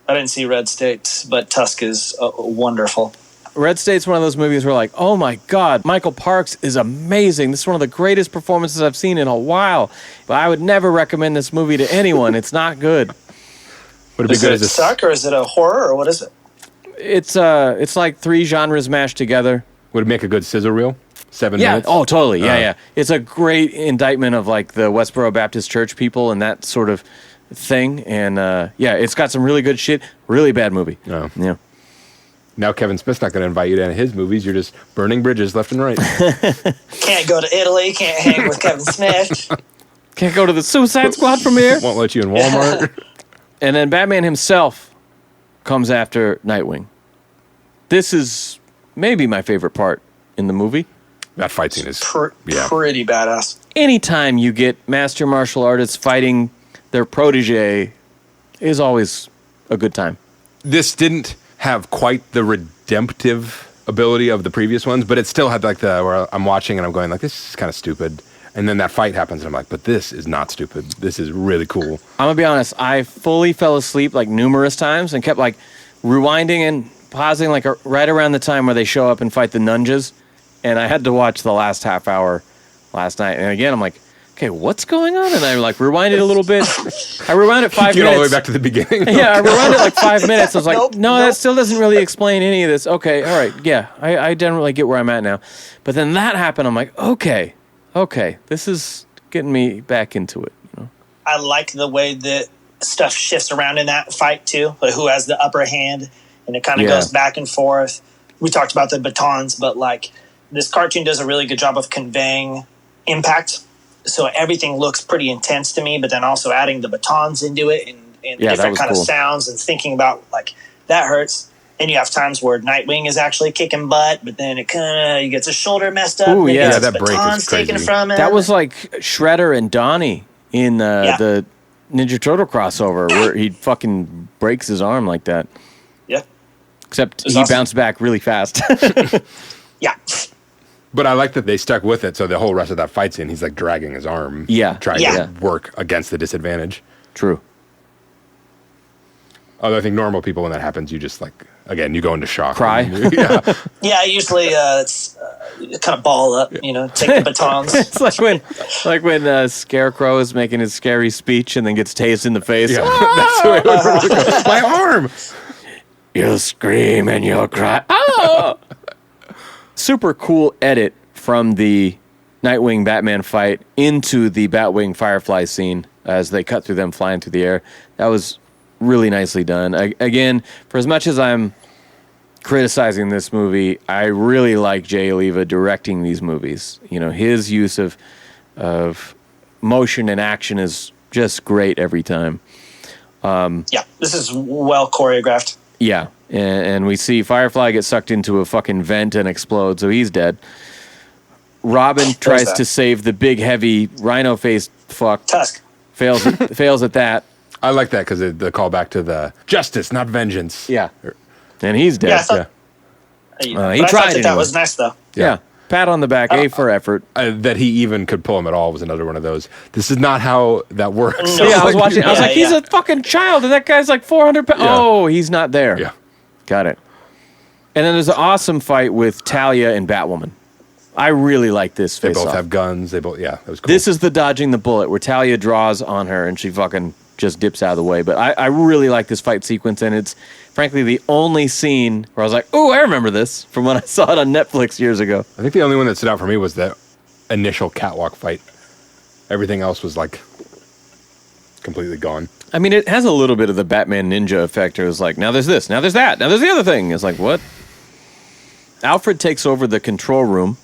[SPEAKER 4] I didn't see Red State, but Tusk is wonderful.
[SPEAKER 2] Red State's one of those movies where like, oh my God, Michael Parks is amazing. This is one of the greatest performances I've seen in a while. But I would never recommend this movie to anyone. It's not good.
[SPEAKER 3] Would it be good as a
[SPEAKER 4] suck, or is it a horror, or what is it?
[SPEAKER 2] It's like three genres mashed together.
[SPEAKER 3] Would it make a good sizzle reel? 7 minutes?
[SPEAKER 2] Oh, totally. Yeah. It's a great indictment of like the Westboro Baptist Church people and that sort of thing. And it's got some really good shit. Really bad movie.
[SPEAKER 3] Oh.
[SPEAKER 2] Yeah.
[SPEAKER 3] Now Kevin Smith's not going to invite you to his movies. You're just burning bridges left and right.
[SPEAKER 4] Can't go to Italy. Can't hang with Kevin Smith.
[SPEAKER 2] Can't go to the Suicide Squad premiere.
[SPEAKER 3] Won't let you in Walmart.
[SPEAKER 2] And then Batman himself comes after Nightwing. This is maybe my favorite part in the movie.
[SPEAKER 3] That fight scene is
[SPEAKER 4] pretty badass.
[SPEAKER 2] Anytime you get master martial artists fighting their protege is always a good time.
[SPEAKER 3] This didn't have quite the redemptive ability of the previous ones, but it still had like where I'm watching and I'm going like, this is kind of stupid. And then that fight happens and I'm like, but this is not stupid. This is really cool.
[SPEAKER 2] I'm going to be honest. I fully fell asleep like numerous times and kept like rewinding and pausing like right around the time where they show up and fight the Nunjas. And I had to watch the last half hour last night. And again, I'm like, okay, what's going on? And I like rewinded a little bit. I rewinded 5 minutes.
[SPEAKER 3] Get all the way back to the beginning.
[SPEAKER 2] Yeah, I rewinded like 5 minutes. I was like, nope. That still doesn't really explain any of this. Okay, all right, yeah, I generally get where I'm at now. But then that happened. I'm like, okay, this is getting me back into it. You know?
[SPEAKER 4] I like the way that stuff shifts around in that fight too. Like who has the upper hand, and it kind of goes back and forth. We talked about the batons, but like this cartoon does a really good job of conveying impact. So everything looks pretty intense to me, but then also adding the batons into it and different kind of sounds and thinking about like that hurts. And you have times where Nightwing is actually kicking butt, but then it kind of he gets his shoulder messed up.
[SPEAKER 2] Ooh, yeah,
[SPEAKER 3] that break is crazy.
[SPEAKER 4] Taken from him.
[SPEAKER 2] That was like Shredder and Donnie in the Ninja Turtle crossover where he fucking breaks his arm like that.
[SPEAKER 4] Yeah.
[SPEAKER 2] Except he bounced back really fast.
[SPEAKER 4] Yeah.
[SPEAKER 3] But I like that they stuck with it, so the whole rest of that fight scene, he's like dragging his arm, trying to work against the disadvantage.
[SPEAKER 2] True.
[SPEAKER 3] Although I think normal people, when that happens, you just like, again, you go into shock.
[SPEAKER 2] Cry?
[SPEAKER 4] Yeah, usually it's kind of ball up, take the batons.
[SPEAKER 2] It's like when Scarecrow is making his scary speech and then gets tased in the face.
[SPEAKER 3] Yeah, that's the way it would go. My arm!
[SPEAKER 2] You'll scream and you'll cry. Oh! Super cool edit from the Nightwing Batman fight into the Batwing Firefly scene as they cut through them flying through the air. That was really nicely done. Again, for as much as I'm criticizing this movie, I really like Jay Oliva directing these movies. His use of motion and action is just great every time.
[SPEAKER 4] This is well choreographed.
[SPEAKER 2] Yeah, and we see Firefly get sucked into a fucking vent and explode, so he's dead. Robin tries
[SPEAKER 4] that?
[SPEAKER 2] to save the big, heavy, rhino-faced fuck.
[SPEAKER 4] Tusk.
[SPEAKER 2] Fails at that.
[SPEAKER 3] I like that because the callback to the justice, not vengeance.
[SPEAKER 2] Yeah. And he's dead.
[SPEAKER 4] Yeah, I thought,
[SPEAKER 2] He
[SPEAKER 4] but I
[SPEAKER 2] tried
[SPEAKER 4] thought that
[SPEAKER 2] anyway.
[SPEAKER 4] was nice, though.
[SPEAKER 2] Yeah. Pat on the back, A for effort.
[SPEAKER 3] That he even could pull him at all was another one of those. This is not how that works.
[SPEAKER 4] No.
[SPEAKER 2] Yeah, I was watching. I was
[SPEAKER 4] Yeah,
[SPEAKER 2] like, he's
[SPEAKER 4] yeah.
[SPEAKER 2] a fucking child, and that guy's like 400 pounds.
[SPEAKER 3] Yeah.
[SPEAKER 2] Oh, he's not there.
[SPEAKER 3] Yeah.
[SPEAKER 2] Got it. And then there's an awesome fight with Talia and Batwoman. I really like this
[SPEAKER 3] They
[SPEAKER 2] face-off.
[SPEAKER 3] both have guns. That was cool.
[SPEAKER 2] This is the dodging the bullet where Talia draws on her and she fucking just dips out of the way. But I really like this fight sequence, and it's frankly the only scene where I was like, oh, I remember this from when I saw it on Netflix years ago.
[SPEAKER 3] I think the only one that stood out for me was that initial catwalk fight. Everything else was like completely gone.
[SPEAKER 2] I mean, it has a little bit of the Batman Ninja effect. It was like, now there's this, now there's that, now there's the other thing. It's like, what? Alfred takes over the control room.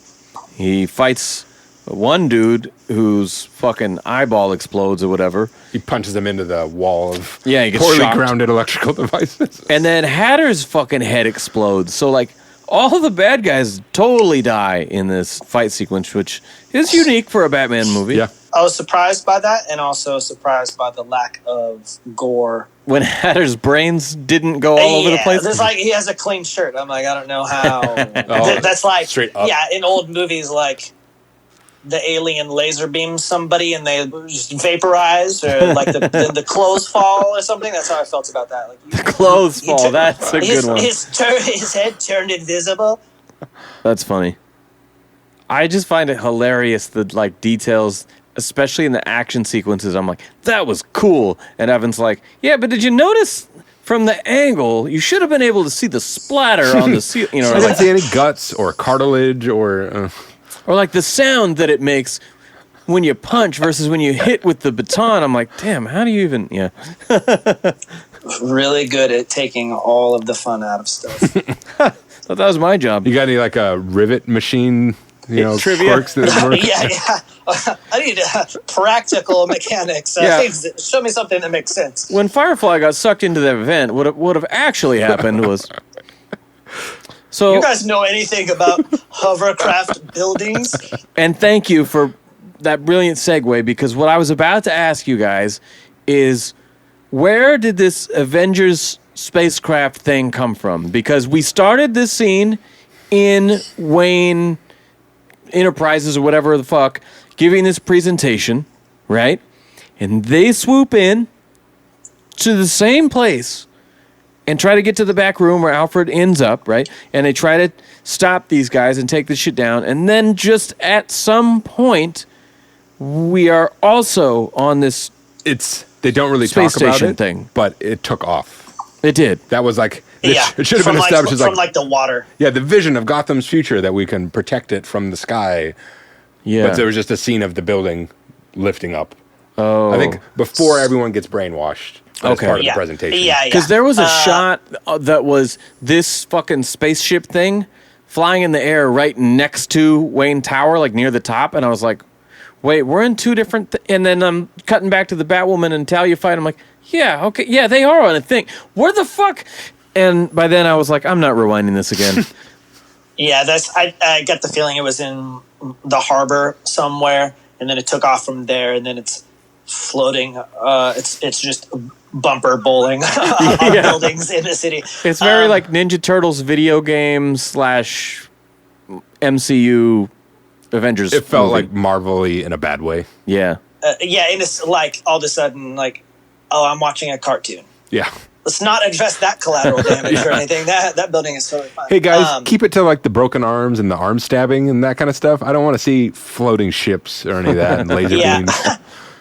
[SPEAKER 2] He fights one dude whose fucking eyeball explodes or whatever.
[SPEAKER 3] He punches him into the wall of
[SPEAKER 2] Yeah, he gets
[SPEAKER 3] poorly
[SPEAKER 2] shocked.
[SPEAKER 3] grounded electrical devices.
[SPEAKER 2] And then Hatter's fucking head explodes. So, like, all the bad guys totally die in this fight sequence, which is unique for a Batman movie.
[SPEAKER 3] Yeah.
[SPEAKER 4] I was surprised by that, and also surprised by the lack of gore.
[SPEAKER 2] When Hatter's brains didn't go all over the place.
[SPEAKER 4] It's like he has a clean shirt. I'm like, I don't know how.
[SPEAKER 3] Oh,
[SPEAKER 4] That's like,
[SPEAKER 3] straight up.
[SPEAKER 4] yeah, in old movies, like the alien laser beams somebody and they just vaporize, or like the clothes fall or something. That's how I felt about that. Like
[SPEAKER 2] Clothes fall. That's a good one.
[SPEAKER 4] His head turned invisible.
[SPEAKER 2] That's funny. I just find it hilarious, the like details, especially in the action sequences. I'm like, that was cool. And Evan's like, yeah, but did you notice from the angle, you should have been able to see the splatter on the seal, you know,
[SPEAKER 3] I
[SPEAKER 2] or
[SPEAKER 3] didn't
[SPEAKER 2] like,
[SPEAKER 3] see any guts or cartilage or...
[SPEAKER 2] or like the sound that it makes when you punch versus when you hit with the baton. I'm like, damn, how do you even, yeah.
[SPEAKER 4] Really good at taking all of the fun out of stuff.
[SPEAKER 2] Thought that was my job.
[SPEAKER 3] You got any like a rivet machine,
[SPEAKER 2] Trivia?
[SPEAKER 3] quirks that work?
[SPEAKER 4] Yeah. I need practical mechanics.
[SPEAKER 2] Yeah.
[SPEAKER 4] Things, show me something that makes sense.
[SPEAKER 2] When Firefly got sucked into that event, what would have actually happened was... So,
[SPEAKER 4] You guys know anything about hovercraft buildings?
[SPEAKER 2] and thank you for that brilliant segue, because what I was about to ask you guys is, where did this Avengers spacecraft thing come from? Because we started this scene in Wayne Enterprises or whatever the fuck, giving this presentation, right? And they swoop in to the same place and try to get to the back room where Alfred ends up, right? And they try to stop these guys and take this shit down. And then just at some point, we are also on this
[SPEAKER 3] They don't really
[SPEAKER 2] space
[SPEAKER 3] talk about
[SPEAKER 2] station
[SPEAKER 3] it,
[SPEAKER 2] thing.
[SPEAKER 3] but it took off.
[SPEAKER 2] It did.
[SPEAKER 3] That was like...
[SPEAKER 4] Yeah,
[SPEAKER 3] It should have been
[SPEAKER 4] from
[SPEAKER 3] established as
[SPEAKER 4] from
[SPEAKER 3] like...
[SPEAKER 4] the water.
[SPEAKER 3] Yeah, the vision of Gotham's future, that we can protect it from the sky.
[SPEAKER 2] Yeah.
[SPEAKER 3] But there was just a scene of the building lifting up.
[SPEAKER 2] Oh.
[SPEAKER 3] I think before everyone gets brainwashed. As
[SPEAKER 2] Okay.
[SPEAKER 3] part of
[SPEAKER 4] Yeah.
[SPEAKER 3] the presentation.
[SPEAKER 4] Yeah.
[SPEAKER 2] Because there was a shot that was this fucking spaceship thing flying in the air right next to Wayne Tower, like near the top. And I was like, wait, we're in two different... and then I'm cutting back to the Batwoman and Talia fight. I'm like, yeah, okay. Yeah, they are on a thing. Where the fuck... And by then I was like, I'm not rewinding this again.
[SPEAKER 4] Yeah, I get the feeling it was in the harbor somewhere, and then it took off from there, and then it's floating. It's just bumper bowling on
[SPEAKER 2] Yeah.
[SPEAKER 4] buildings in the city.
[SPEAKER 2] It's very like Ninja Turtles video game / MCU Avengers.
[SPEAKER 3] It felt
[SPEAKER 2] movie.
[SPEAKER 3] like Marvel-y in a bad way.
[SPEAKER 2] Yeah.
[SPEAKER 4] Yeah, and it's like all of a sudden, like, oh, I'm watching a cartoon.
[SPEAKER 3] Yeah.
[SPEAKER 4] Let's not address that collateral damage or anything. That building is totally fine.
[SPEAKER 3] Hey guys, keep it to like the broken arms and the arm stabbing and that kind of stuff. I don't want to see floating ships or any of that and laser
[SPEAKER 4] Yeah.
[SPEAKER 3] beams.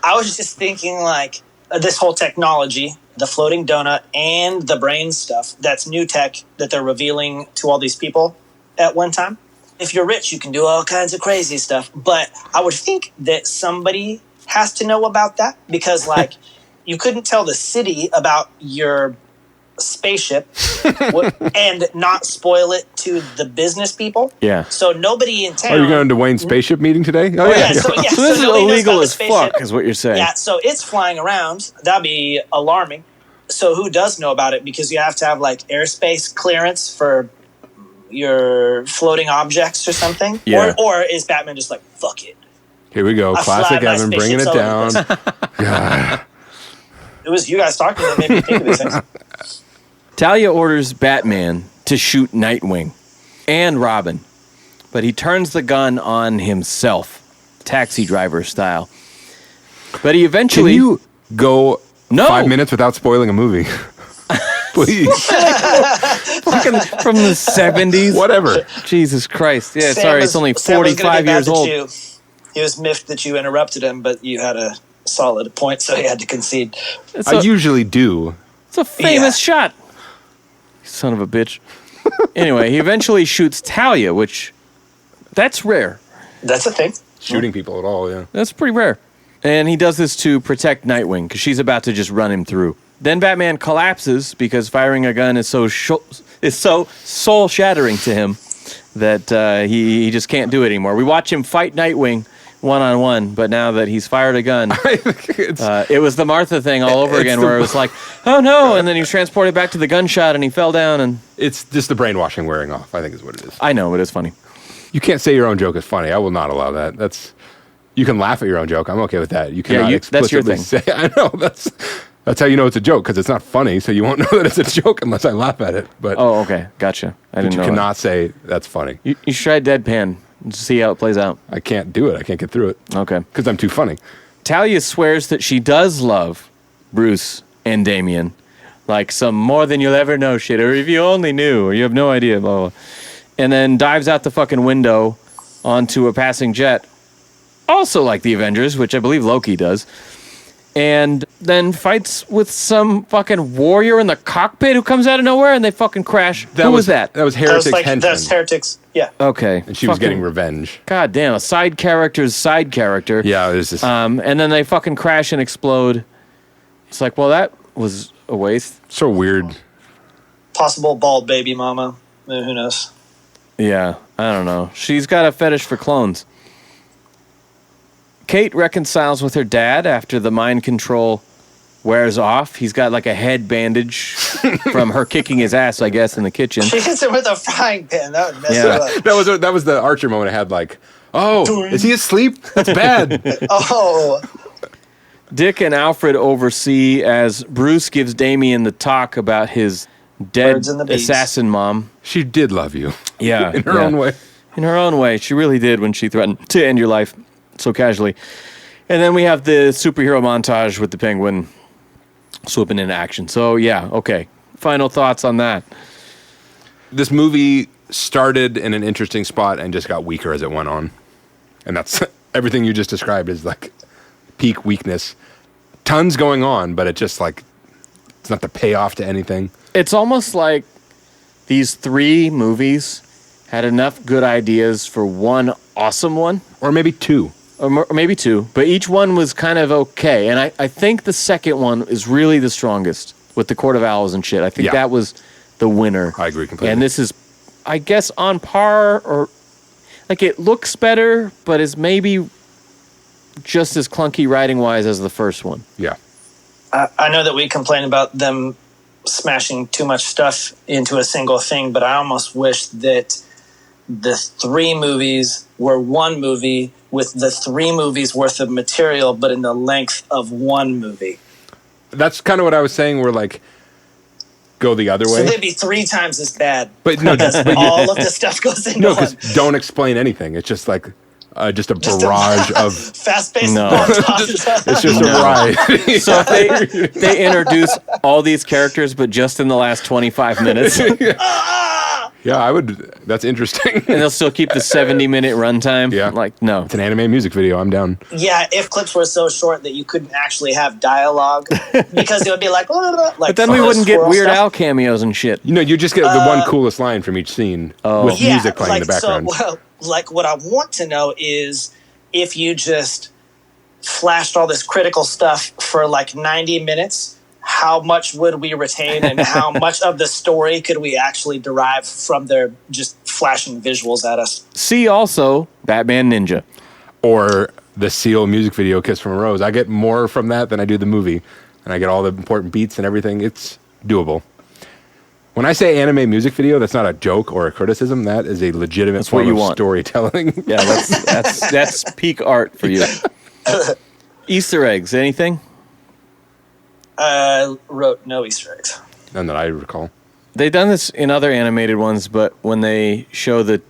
[SPEAKER 4] I was just thinking, like, this whole technology, the floating donut and the brain stuff, that's new tech that they're revealing to all these people at one time. If you're rich, you can do all kinds of crazy stuff. But I would think that somebody has to know about that, because, like, you couldn't tell the city about your spaceship and not spoil it to the business people.
[SPEAKER 2] Yeah.
[SPEAKER 4] So nobody in town...
[SPEAKER 3] Are you going to Wayne's spaceship meeting today? Oh,
[SPEAKER 4] yeah, so
[SPEAKER 2] So this is
[SPEAKER 4] nobody knows
[SPEAKER 2] illegal
[SPEAKER 4] about the
[SPEAKER 2] as
[SPEAKER 4] spaceship.
[SPEAKER 2] fuck, is what you're saying.
[SPEAKER 4] Yeah, so it's flying around. That'd be alarming. So who does know about it? Because you have to have like airspace clearance for your floating objects or something?
[SPEAKER 2] Yeah.
[SPEAKER 4] Or is Batman just like, fuck it?
[SPEAKER 3] Here we go.
[SPEAKER 4] I
[SPEAKER 3] Classic
[SPEAKER 4] fly my
[SPEAKER 3] Evan bringing it
[SPEAKER 4] spaceships
[SPEAKER 3] down.
[SPEAKER 4] all over It was you guys talking that made me think of these things.
[SPEAKER 2] Talia orders Batman to shoot Nightwing and Robin, but he turns the gun on himself, taxi driver style. But he
[SPEAKER 3] Can
[SPEAKER 2] eventually...
[SPEAKER 3] you go
[SPEAKER 2] No.
[SPEAKER 3] 5 minutes without spoiling a movie? Please.
[SPEAKER 2] Fucking from the 70s?
[SPEAKER 3] Whatever.
[SPEAKER 2] Jesus Christ. Yeah,
[SPEAKER 4] Sam
[SPEAKER 2] sorry,
[SPEAKER 4] was-
[SPEAKER 2] it's only
[SPEAKER 4] Sam was gonna
[SPEAKER 2] 45
[SPEAKER 4] get mad
[SPEAKER 2] years
[SPEAKER 4] that
[SPEAKER 2] old.
[SPEAKER 4] He was miffed that you interrupted him, but you had a solid point, so he had to concede.
[SPEAKER 2] It's
[SPEAKER 3] I
[SPEAKER 2] a,
[SPEAKER 3] usually do.
[SPEAKER 2] it's a famous shot. You son of a bitch. Anyway, he eventually shoots Talia, which... That's rare.
[SPEAKER 4] That's a thing.
[SPEAKER 3] Shooting people at all, yeah.
[SPEAKER 2] That's pretty rare. And he does this to protect Nightwing, because she's about to just run him through. Then Batman collapses because firing a gun is so soul-shattering to him that he just can't do it anymore. We watch him fight Nightwing one-on-one, but now that he's fired a gun, it was the Martha thing all over again, where it was like, oh no, and then he was transported back to the gunshot and he fell down, and...
[SPEAKER 3] It's just the brainwashing wearing off, I think is what it is.
[SPEAKER 2] I know, it is funny.
[SPEAKER 3] You can't say your own joke is funny. I will not allow that. You can laugh at your own joke. I'm okay with that. You cannot
[SPEAKER 2] that's your
[SPEAKER 3] explicitly
[SPEAKER 2] thing.
[SPEAKER 3] say, I know, that's how you know it's a joke, because it's not funny, so you won't know that it's a joke unless I laugh at it. But,
[SPEAKER 2] Oh, okay, gotcha. I
[SPEAKER 3] but
[SPEAKER 2] didn't
[SPEAKER 3] you
[SPEAKER 2] know
[SPEAKER 3] cannot say that's funny.
[SPEAKER 2] that. You should try deadpan and see how it plays out.
[SPEAKER 3] I can't do it. I can't get through it
[SPEAKER 2] Okay.
[SPEAKER 3] because I'm too funny.
[SPEAKER 2] Talia swears that she does love Bruce and Damian, like some more than you'll ever know shit, or if you only knew, or you have no idea, blah, blah. And then dives out the fucking window onto a passing jet, also like the Avengers, which I believe Loki does, and then fights with some fucking warrior in the cockpit who comes out of nowhere, and they fucking crash. Who was that?
[SPEAKER 3] That was
[SPEAKER 4] That was
[SPEAKER 3] Heretic's
[SPEAKER 4] like,
[SPEAKER 3] henchman.
[SPEAKER 4] that's Heretics. Yeah.
[SPEAKER 2] Okay.
[SPEAKER 3] And she was
[SPEAKER 2] Fucking-
[SPEAKER 3] getting revenge.
[SPEAKER 2] God damn, a side character's side character.
[SPEAKER 3] Yeah, it was just
[SPEAKER 2] And then they fucking crash and explode. It's like, well, that was a waste.
[SPEAKER 3] so weird.
[SPEAKER 4] Possible bald baby mama. Who knows?
[SPEAKER 2] Yeah, I don't know. She's got a fetish for clones. Kate reconciles with her dad after the mind control wears off. He's got like a head bandage from her kicking his ass, I guess, in the kitchen.
[SPEAKER 4] She hits him with a frying pan. That would mess
[SPEAKER 2] Yeah.
[SPEAKER 4] her up.
[SPEAKER 3] That was the Archer moment I had. Like, oh, is he asleep? That's bad.
[SPEAKER 4] Oh,
[SPEAKER 2] Dick and Alfred oversee as Bruce gives Damian the talk about his dead
[SPEAKER 4] Birds and the bees.
[SPEAKER 2] assassin mom.
[SPEAKER 3] She did love you.
[SPEAKER 2] Yeah.
[SPEAKER 3] In her own way.
[SPEAKER 2] In her own way. She really did when she threatened to end your life so casually. And then we have the superhero montage with the Penguin swooping into action. So, yeah, okay. Final thoughts on that.
[SPEAKER 3] This movie started in an interesting spot and just got weaker as it went on. And that's everything you just described is like peak weakness. Tons going on, but it just like, it's not the payoff to anything.
[SPEAKER 2] It's almost like these three movies had enough good ideas for one awesome one.
[SPEAKER 3] Or maybe two.
[SPEAKER 2] Or maybe two, but each one was kind of okay. And I think the second one is really the strongest with the Court of Owls and shit. I think
[SPEAKER 3] Yeah.
[SPEAKER 2] that was the winner.
[SPEAKER 3] I agree completely.
[SPEAKER 2] And this is, I guess, on par, or like it looks better, but is maybe just as clunky writing-wise as the first one.
[SPEAKER 3] Yeah.
[SPEAKER 4] I know that we complain about them smashing too much stuff into a single thing, but I almost wish that the three movies were one movie with the three movies worth of material, but in the length of one movie.
[SPEAKER 3] That's kind of what I was saying. We're like, go the other
[SPEAKER 4] So
[SPEAKER 3] way.
[SPEAKER 4] they'd be 3 times as bad.
[SPEAKER 3] But no,
[SPEAKER 4] Because all of the stuff goes into
[SPEAKER 3] no,
[SPEAKER 4] one.
[SPEAKER 3] because don't explain anything. It's just like, just a
[SPEAKER 4] Just a-
[SPEAKER 3] barrage of.
[SPEAKER 4] Fast-paced
[SPEAKER 2] No.
[SPEAKER 4] montage.
[SPEAKER 3] It's just a ride.
[SPEAKER 2] So if they introduce all these characters, but just in the last 25 minutes, and
[SPEAKER 3] Yeah, I would. That's interesting.
[SPEAKER 2] they'll still keep the 70-minute runtime.
[SPEAKER 3] Yeah.
[SPEAKER 2] Like, no.
[SPEAKER 3] It's an anime music video. I'm down.
[SPEAKER 4] Yeah, if clips were so short that you couldn't actually have dialogue, because it would be like,
[SPEAKER 2] But then we wouldn't get Weird Al cameos and shit.
[SPEAKER 3] You know, you just get the one coolest line from each scene with
[SPEAKER 4] Yeah,
[SPEAKER 3] music playing in the background.
[SPEAKER 4] So, well, like what I want to know is if you just flashed all this critical stuff for like 90 minutes, how much would we retain and how much of the story could we actually derive from their just flashing visuals at us?
[SPEAKER 2] See also Batman Ninja.
[SPEAKER 3] Or the Seal music video, Kiss from a Rose. I get more from that than I do the movie. And I get all the important beats and everything. It's doable. When I say anime music video, that's not a joke or a criticism. That is a legitimate form of storytelling.
[SPEAKER 2] Yeah, that's peak art for you. Easter eggs, anything?
[SPEAKER 4] I wrote no Easter eggs.
[SPEAKER 3] None that I recall.
[SPEAKER 2] They've done this in other animated ones, but when they show the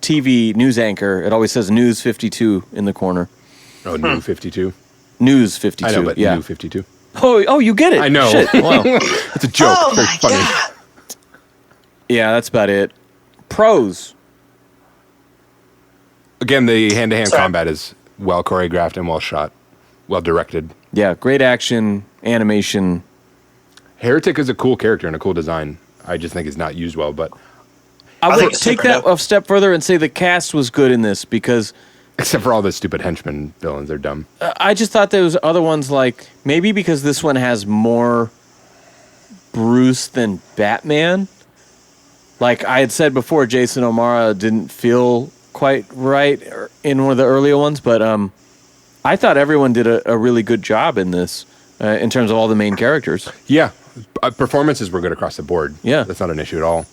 [SPEAKER 2] TV news anchor, it always says News 52 in the corner.
[SPEAKER 3] Oh, New 52?
[SPEAKER 2] News 52.
[SPEAKER 3] I know, but
[SPEAKER 2] yeah.
[SPEAKER 3] New 52.
[SPEAKER 2] Oh, you get it.
[SPEAKER 3] I know.
[SPEAKER 2] Shit. Wow.
[SPEAKER 3] It's a joke.
[SPEAKER 4] Oh,
[SPEAKER 3] Very
[SPEAKER 4] my
[SPEAKER 3] funny.
[SPEAKER 4] God.
[SPEAKER 2] Yeah, that's about it. Pros.
[SPEAKER 3] Again, the hand-to-hand
[SPEAKER 4] Sorry.
[SPEAKER 3] combat is well choreographed and well shot, well directed.
[SPEAKER 2] Yeah, great action, animation.
[SPEAKER 3] Heretic is a cool character and a cool design. I just think he's not used well, but
[SPEAKER 2] I
[SPEAKER 4] think
[SPEAKER 2] would
[SPEAKER 4] it's
[SPEAKER 2] take
[SPEAKER 4] super
[SPEAKER 2] that
[SPEAKER 4] dope.
[SPEAKER 2] a step further and say the cast was good in this because
[SPEAKER 3] except for all the stupid henchmen villains, they're dumb.
[SPEAKER 2] I just thought there was other ones like maybe because this one has more Bruce than Batman. Like I had said before, Jason O'Mara didn't feel quite right in one of the earlier ones, but I thought everyone did a really good job in this in terms of all the main characters.
[SPEAKER 3] Yeah, performances were good across the board.
[SPEAKER 2] Yeah.
[SPEAKER 3] That's not an issue at all.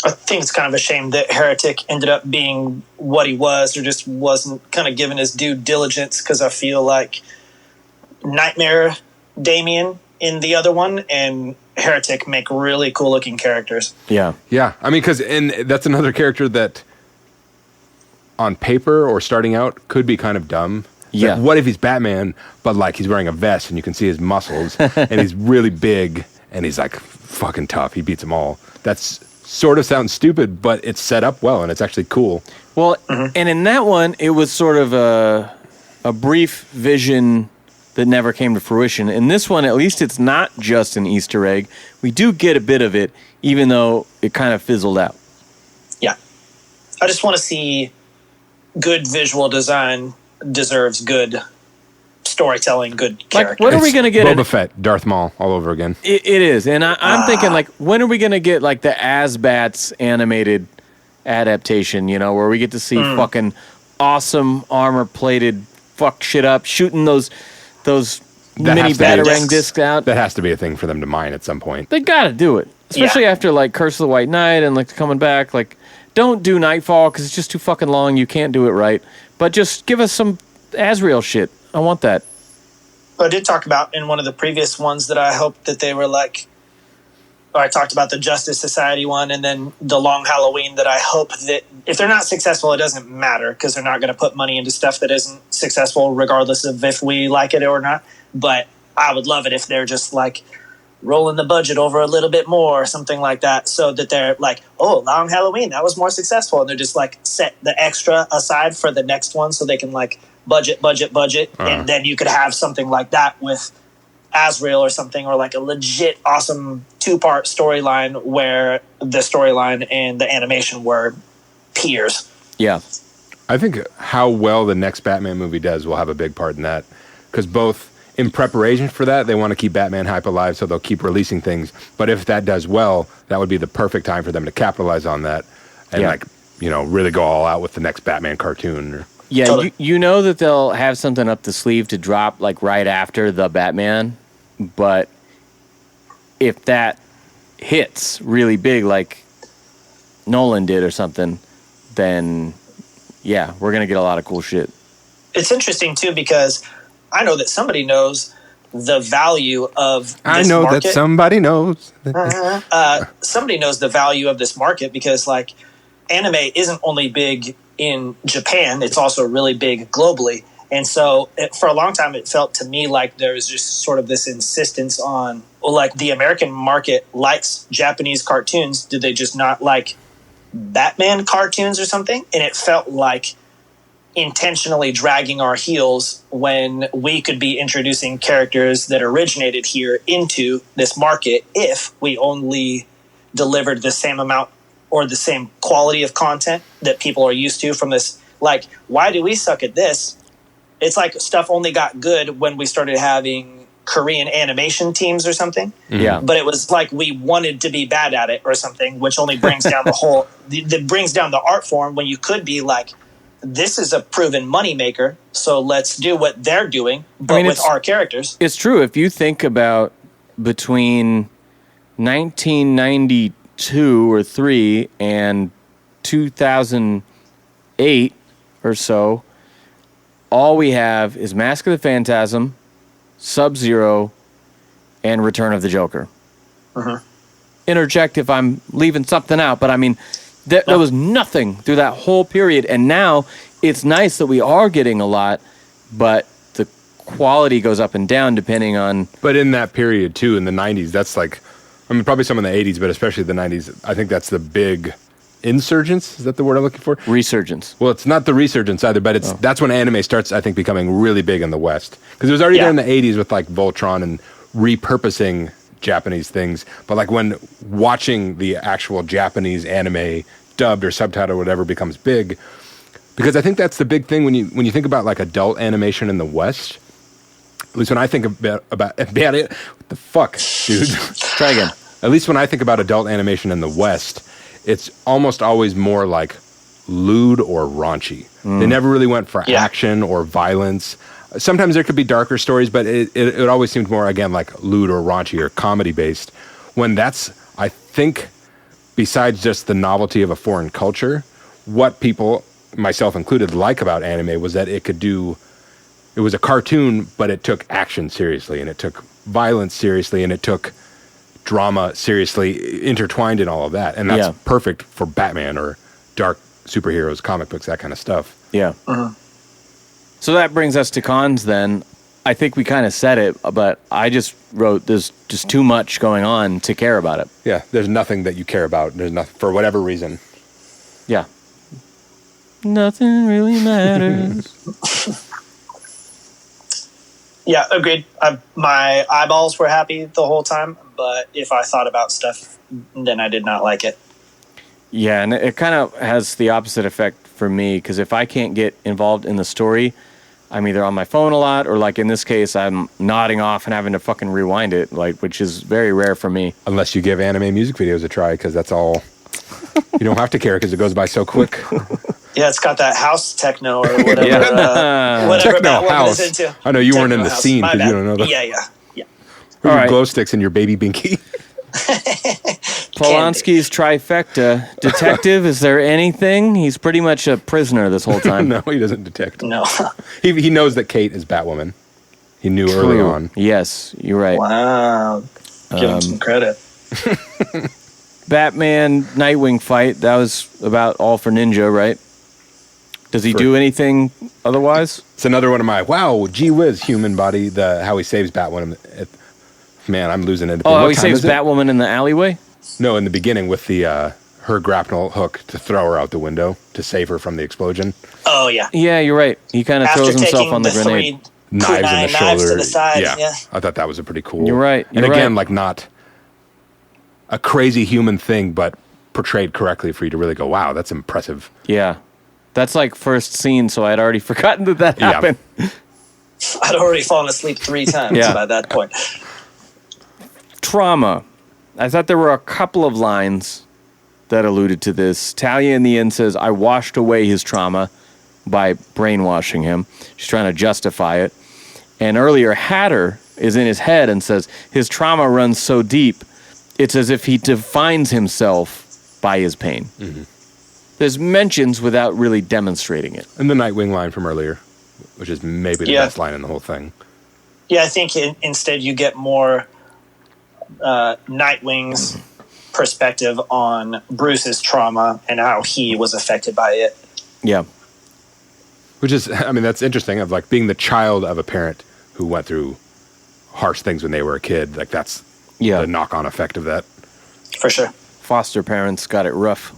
[SPEAKER 4] I think it's kind of a shame that Heretic ended up being what he was, or just wasn't kind of given his due diligence, because I feel like Nightmare Damian in the other one and Heretic make really cool looking characters.
[SPEAKER 2] Yeah.
[SPEAKER 3] Yeah, I mean, and that's another character that on paper or starting out could be kind of dumb.
[SPEAKER 2] Yeah.
[SPEAKER 3] Like, what if he's Batman, but like he's wearing a vest and you can see his muscles and he's really big and he's like fucking tough. He beats them all. That's sort of sounds stupid, but it's set up well and it's actually cool.
[SPEAKER 2] Well, and in that one, it was sort of a brief vision that never came to fruition. In this one, at least it's not just an Easter egg. We do get a bit of it, even though it kind of fizzled out.
[SPEAKER 4] Yeah. I just want to see good visual design deserves good storytelling, good character.
[SPEAKER 2] When are we going to get
[SPEAKER 3] Boba Fett, Darth Maul, all over again?
[SPEAKER 2] It is, and I'm thinking like, when are we going to get like the Asbats animated adaptation? You know, where we get to see fucking awesome armor-plated fuck shit up, shooting those mini Batarang discs out.
[SPEAKER 3] That has to be a thing for them to mine at some point.
[SPEAKER 2] They got to do it, especially after like Curse of the White Knight and like coming back. Like, don't do Nightfall because it's just too fucking long. You can't do it right. But just give us some Azrael shit. I want that.
[SPEAKER 4] I did talk about in one of the previous ones that I hope that they were like, or I talked about the Justice Society one and then the Long Halloween, that I hope that if they're not successful, it doesn't matter because they're not going to put money into stuff that isn't successful regardless of if we like it or not. But I would love it if they're just like rolling the budget over a little bit more or something like that, so that they're like, oh, Long Halloween, that was more successful, and they're just like set the extra aside for the next one so they can like budget, and then you could have something like that with Azrael or something, or like a legit awesome 2-part storyline where the storyline and the animation were peers.
[SPEAKER 2] Yeah.
[SPEAKER 3] I think how well the next Batman movie does will have a big part in that, because both in preparation for that, they want to keep Batman hype alive, so they'll keep releasing things. But if that does well, that would be the perfect time for them to capitalize on that and like, you know, really go all out with the next Batman cartoon.
[SPEAKER 2] Yeah,
[SPEAKER 4] Totally.
[SPEAKER 2] you know that they'll have something up the sleeve to drop like right after the Batman, but if that hits really big like Nolan did or something, then yeah, we're going to get a lot of cool shit.
[SPEAKER 4] It's interesting too because I know that somebody knows the value of this
[SPEAKER 3] I know
[SPEAKER 4] market.
[SPEAKER 3] that somebody knows.
[SPEAKER 4] Somebody knows the value of this market because like anime isn't only big in Japan, it's also really big globally. And so for a long time, it felt to me like there was just sort of this insistence on, well, like the American market likes Japanese cartoons. Did they just not like Batman cartoons or something? And it felt like intentionally dragging our heels when we could be introducing characters that originated here into this market if we only delivered the same amount or the same quality of content that people are used to from this. Like, why do we suck at this? It's like stuff only got good when we started having Korean animation teams or something.
[SPEAKER 2] Yeah.
[SPEAKER 4] But it was like we wanted to be bad at it or something, which only brings down the whole, that brings down the art form when you could be like, this is a proven moneymaker, so let's do what they're doing, but with our characters.
[SPEAKER 2] It's true. If you think about between 1992 or 3 and 2008 or so, all we have is Mask of the Phantasm, Sub-Zero, and Return of the Joker. Interject if I'm leaving something out, but I mean, there was nothing through that whole period, and now it's nice that we are getting a lot, but the quality goes up and down depending on...
[SPEAKER 3] But in that period, too, in the 90s, that's like... I mean, probably some in the 80s, but especially the 90s, I think that's the big insurgence. Is that the word I'm looking for?
[SPEAKER 2] Resurgence.
[SPEAKER 3] Well, it's not the resurgence either, but that's when anime starts, I think, becoming really big in the West. Because it was already there in the 80s with, like, Voltron and repurposing Japanese things. But, like, when watching the actual Japanese anime dubbed or subtitled or whatever becomes big... Because I think that's the big thing when you think about like adult animation in the West. At least when I think about it, what the fuck, dude?
[SPEAKER 2] Try again.
[SPEAKER 3] At least when I think about adult animation in the West, it's almost always more like lewd or raunchy. They never really went for action or violence. Sometimes there could be darker stories, but it always seemed more, again, like lewd or raunchy or comedy based. When that's, I think, besides just the novelty of a foreign culture, what people, myself included, like about anime was that it was a cartoon, but it took action seriously, and it took violence seriously, and it took drama seriously, intertwined in all of that. And that's perfect for Batman or dark superheroes, comic books, that kind of stuff.
[SPEAKER 2] Yeah. So that brings us to cons then. I think we kind of said it, but I just wrote there's just too much going on to care about it.
[SPEAKER 3] Yeah, there's nothing that you care about. There's nothing, for whatever reason.
[SPEAKER 2] Yeah. Nothing really matters.
[SPEAKER 4] Yeah, agreed. My eyeballs were happy the whole time, but if I thought about stuff, then I did not like it.
[SPEAKER 2] Yeah, and it kind of has the opposite effect for me, because if I can't get involved in the story, I'm either on my phone a lot, or like in this case, I'm nodding off and having to fucking rewind it, like, which is very rare for me.
[SPEAKER 3] Unless you give anime music videos a try, because that's all... You don't have to care because it goes by so quick.
[SPEAKER 4] Yeah, it's got that house techno or whatever. Whatever
[SPEAKER 3] Techno
[SPEAKER 4] Batwoman
[SPEAKER 3] house.
[SPEAKER 4] is into.
[SPEAKER 3] I know you weren't in the
[SPEAKER 4] House.
[SPEAKER 3] scene
[SPEAKER 4] My
[SPEAKER 3] because you
[SPEAKER 4] bad.
[SPEAKER 3] don't know that.
[SPEAKER 4] Yeah.
[SPEAKER 3] Or your
[SPEAKER 2] right.
[SPEAKER 3] glow sticks and your baby binky.
[SPEAKER 2] Polanski's trifecta. Detective, is there anything? He's pretty much a prisoner this whole time.
[SPEAKER 3] No, he doesn't detect.
[SPEAKER 4] No.
[SPEAKER 3] He knows that Kate is Batwoman. He knew early on.
[SPEAKER 2] Yes, you're right.
[SPEAKER 4] Wow. Give him some credit.
[SPEAKER 2] Batman Nightwing fight, that was about all for Ninja, right? Does he do anything otherwise?
[SPEAKER 3] It's another one of my, wow, gee whiz, human body, how he saves Batwoman. Man, I'm losing it.
[SPEAKER 2] Oh, he saves Batwoman in the alleyway?
[SPEAKER 3] No, in the beginning with the her grapnel hook to throw her out the window to save her from the explosion.
[SPEAKER 4] Oh, yeah.
[SPEAKER 2] Yeah, you're right. He kind of throws himself on the grenade.
[SPEAKER 3] Knives in the shoulder.
[SPEAKER 4] To the side. Yeah.
[SPEAKER 3] I thought that was a pretty cool.
[SPEAKER 2] You're right.
[SPEAKER 3] And again, like not a crazy human thing, but portrayed correctly for you to really go, wow, that's impressive.
[SPEAKER 2] Yeah. That's like first scene, so I'd already forgotten that happened.
[SPEAKER 4] I'd already fallen asleep 3 times by that point.
[SPEAKER 2] Trauma. I thought there were a couple of lines that alluded to this. Talia in the end says, I washed away his trauma by brainwashing him. She's trying to justify it. And earlier, Hatter is in his head and says, his trauma runs so deep, it's as if he defines himself by his pain. Mm-hmm. There's mentions without really demonstrating it.
[SPEAKER 3] And the Nightwing line from earlier, which is maybe the best line in the whole thing.
[SPEAKER 4] Yeah, I think instead you get more Nightwing's perspective on Bruce's trauma and how he was affected by it.
[SPEAKER 2] Yeah.
[SPEAKER 3] Which is, I mean, that's interesting, of like being the child of a parent who went through harsh things when they were a kid. Like that's the knock-on effect of that.
[SPEAKER 4] For sure.
[SPEAKER 2] Foster parents got it rough.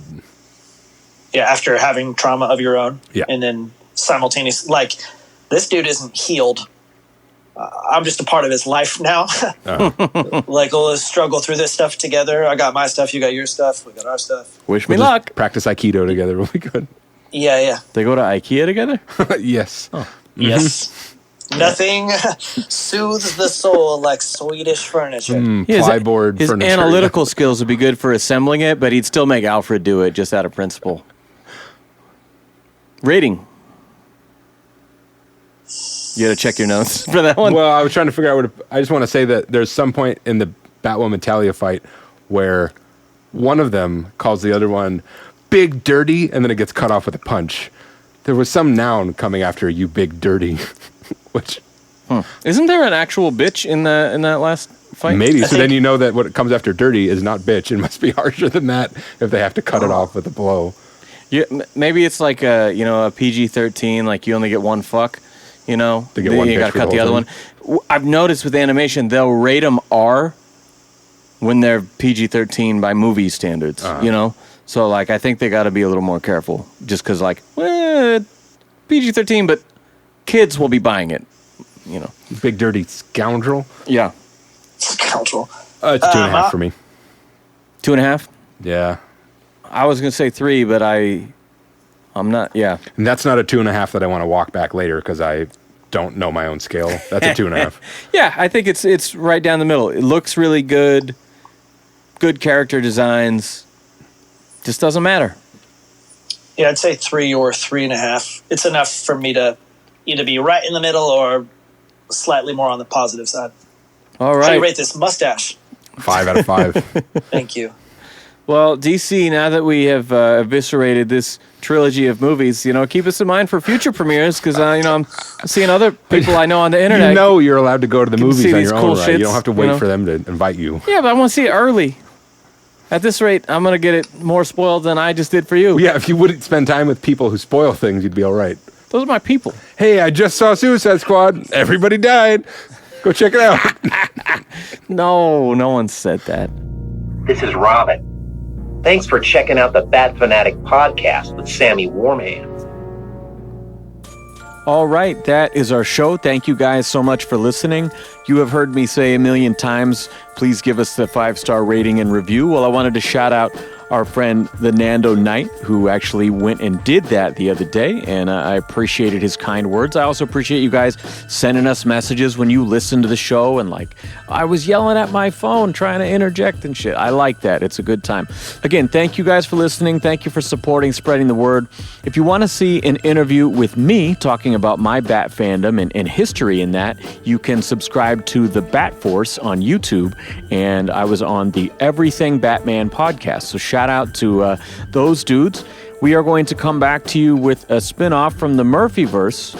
[SPEAKER 4] Yeah, after having trauma of your own.
[SPEAKER 3] Yeah.
[SPEAKER 4] And then simultaneously, like, this dude isn't healed. I'm just a part of his life now. Like, let's struggle through this stuff together. I got my stuff, you got your stuff, we got our stuff.
[SPEAKER 2] Wish me luck.
[SPEAKER 3] Practice Aikido together will be good.
[SPEAKER 4] Yeah.
[SPEAKER 2] They go to IKEA together?
[SPEAKER 3] Yes.
[SPEAKER 2] Oh.
[SPEAKER 4] Yes. Nothing soothes the soul like Swedish furniture.
[SPEAKER 3] Plyboard
[SPEAKER 2] his
[SPEAKER 3] furniture.
[SPEAKER 2] analytical skills would be good for assembling it, but he'd still make Alfred do it just out of principle. Rating. You got to check your notes for that one.
[SPEAKER 3] Well, I was trying to figure out I just want to say that there's some point in the Batwoman Talia fight where one of them calls the other one big dirty, and then it gets cut off with a punch. There was some noun coming after you big dirty, which...
[SPEAKER 2] Isn't there an actual bitch in that last fight?
[SPEAKER 3] Maybe. So then you know that what comes after dirty is not bitch. It must be harsher than that if they have to cut it off with a blow.
[SPEAKER 2] Yeah, maybe it's like a PG-13, like you only get one fuck,
[SPEAKER 3] They get
[SPEAKER 2] then
[SPEAKER 3] one
[SPEAKER 2] you
[SPEAKER 3] bitch
[SPEAKER 2] gotta
[SPEAKER 3] for
[SPEAKER 2] cut the
[SPEAKER 3] whole
[SPEAKER 2] other
[SPEAKER 3] thing.
[SPEAKER 2] one. I've noticed with animation, they'll rate them R when they're PG-13 by movie standards, So, like, I think they got to be a little more careful just because, like, PG-13, but kids will be buying it,
[SPEAKER 3] Big dirty scoundrel.
[SPEAKER 2] Yeah.
[SPEAKER 4] Scoundrel.
[SPEAKER 3] It's 2.5 for me.
[SPEAKER 2] 2.5?
[SPEAKER 3] Yeah.
[SPEAKER 2] I was going to say 3, but I'm not, yeah.
[SPEAKER 3] And that's not a 2.5 that I want to walk back later because I don't know my own scale. That's a 2.5.
[SPEAKER 2] Yeah, I think it's right down the middle. It looks really good. Good character designs. Just doesn't matter.
[SPEAKER 4] Yeah, I'd say 3 or 3.5. It's enough for me to either be right in the middle or slightly more on the positive side.
[SPEAKER 2] All
[SPEAKER 4] How do
[SPEAKER 2] right.
[SPEAKER 4] you rate this mustache?
[SPEAKER 3] 5 out of 5.
[SPEAKER 4] Thank you.
[SPEAKER 2] Well, DC, now that we have eviscerated this trilogy of movies, keep us in mind for future premieres because, I'm seeing other people I know on the internet.
[SPEAKER 3] You're allowed to go to the
[SPEAKER 2] Can
[SPEAKER 3] movies
[SPEAKER 2] see
[SPEAKER 3] on
[SPEAKER 2] these
[SPEAKER 3] your
[SPEAKER 2] cool
[SPEAKER 3] own, right?
[SPEAKER 2] shits,
[SPEAKER 3] You don't have to wait for them to invite you.
[SPEAKER 2] Yeah, but I want to see it early. At this rate, I'm going to get it more spoiled than I just did for you.
[SPEAKER 3] Well, yeah, if you wouldn't spend time with people who spoil things, you'd be all right.
[SPEAKER 2] Those are my people.
[SPEAKER 3] Hey, I just saw Suicide Squad. Everybody died. Go check it out.
[SPEAKER 2] No one said that.
[SPEAKER 5] This is Robin. Thanks for checking out the Bat Fanatic podcast with Sammy Warm Hands.
[SPEAKER 2] All right, that is our show. Thank you guys so much for listening. You have heard me say a million times, please give us the 5-star rating and review. Well, I wanted to shout out our friend, the Nando Knight, who actually went and did that the other day, and I appreciated his kind words. I also appreciate you guys sending us messages when you listen to the show, and like, I was yelling at my phone trying to interject and shit. I like that. It's a good time. Again, thank you guys for listening. Thank you for supporting, spreading the word. If you want to see an interview with me talking about my Bat fandom and history in that, you can subscribe to the Bat Force on YouTube, and I was on the Everything Batman podcast, so shout out to those dudes. We are going to come back to you with a spin-off from the Murphyverse,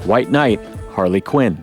[SPEAKER 2] White Knight, Harley Quinn.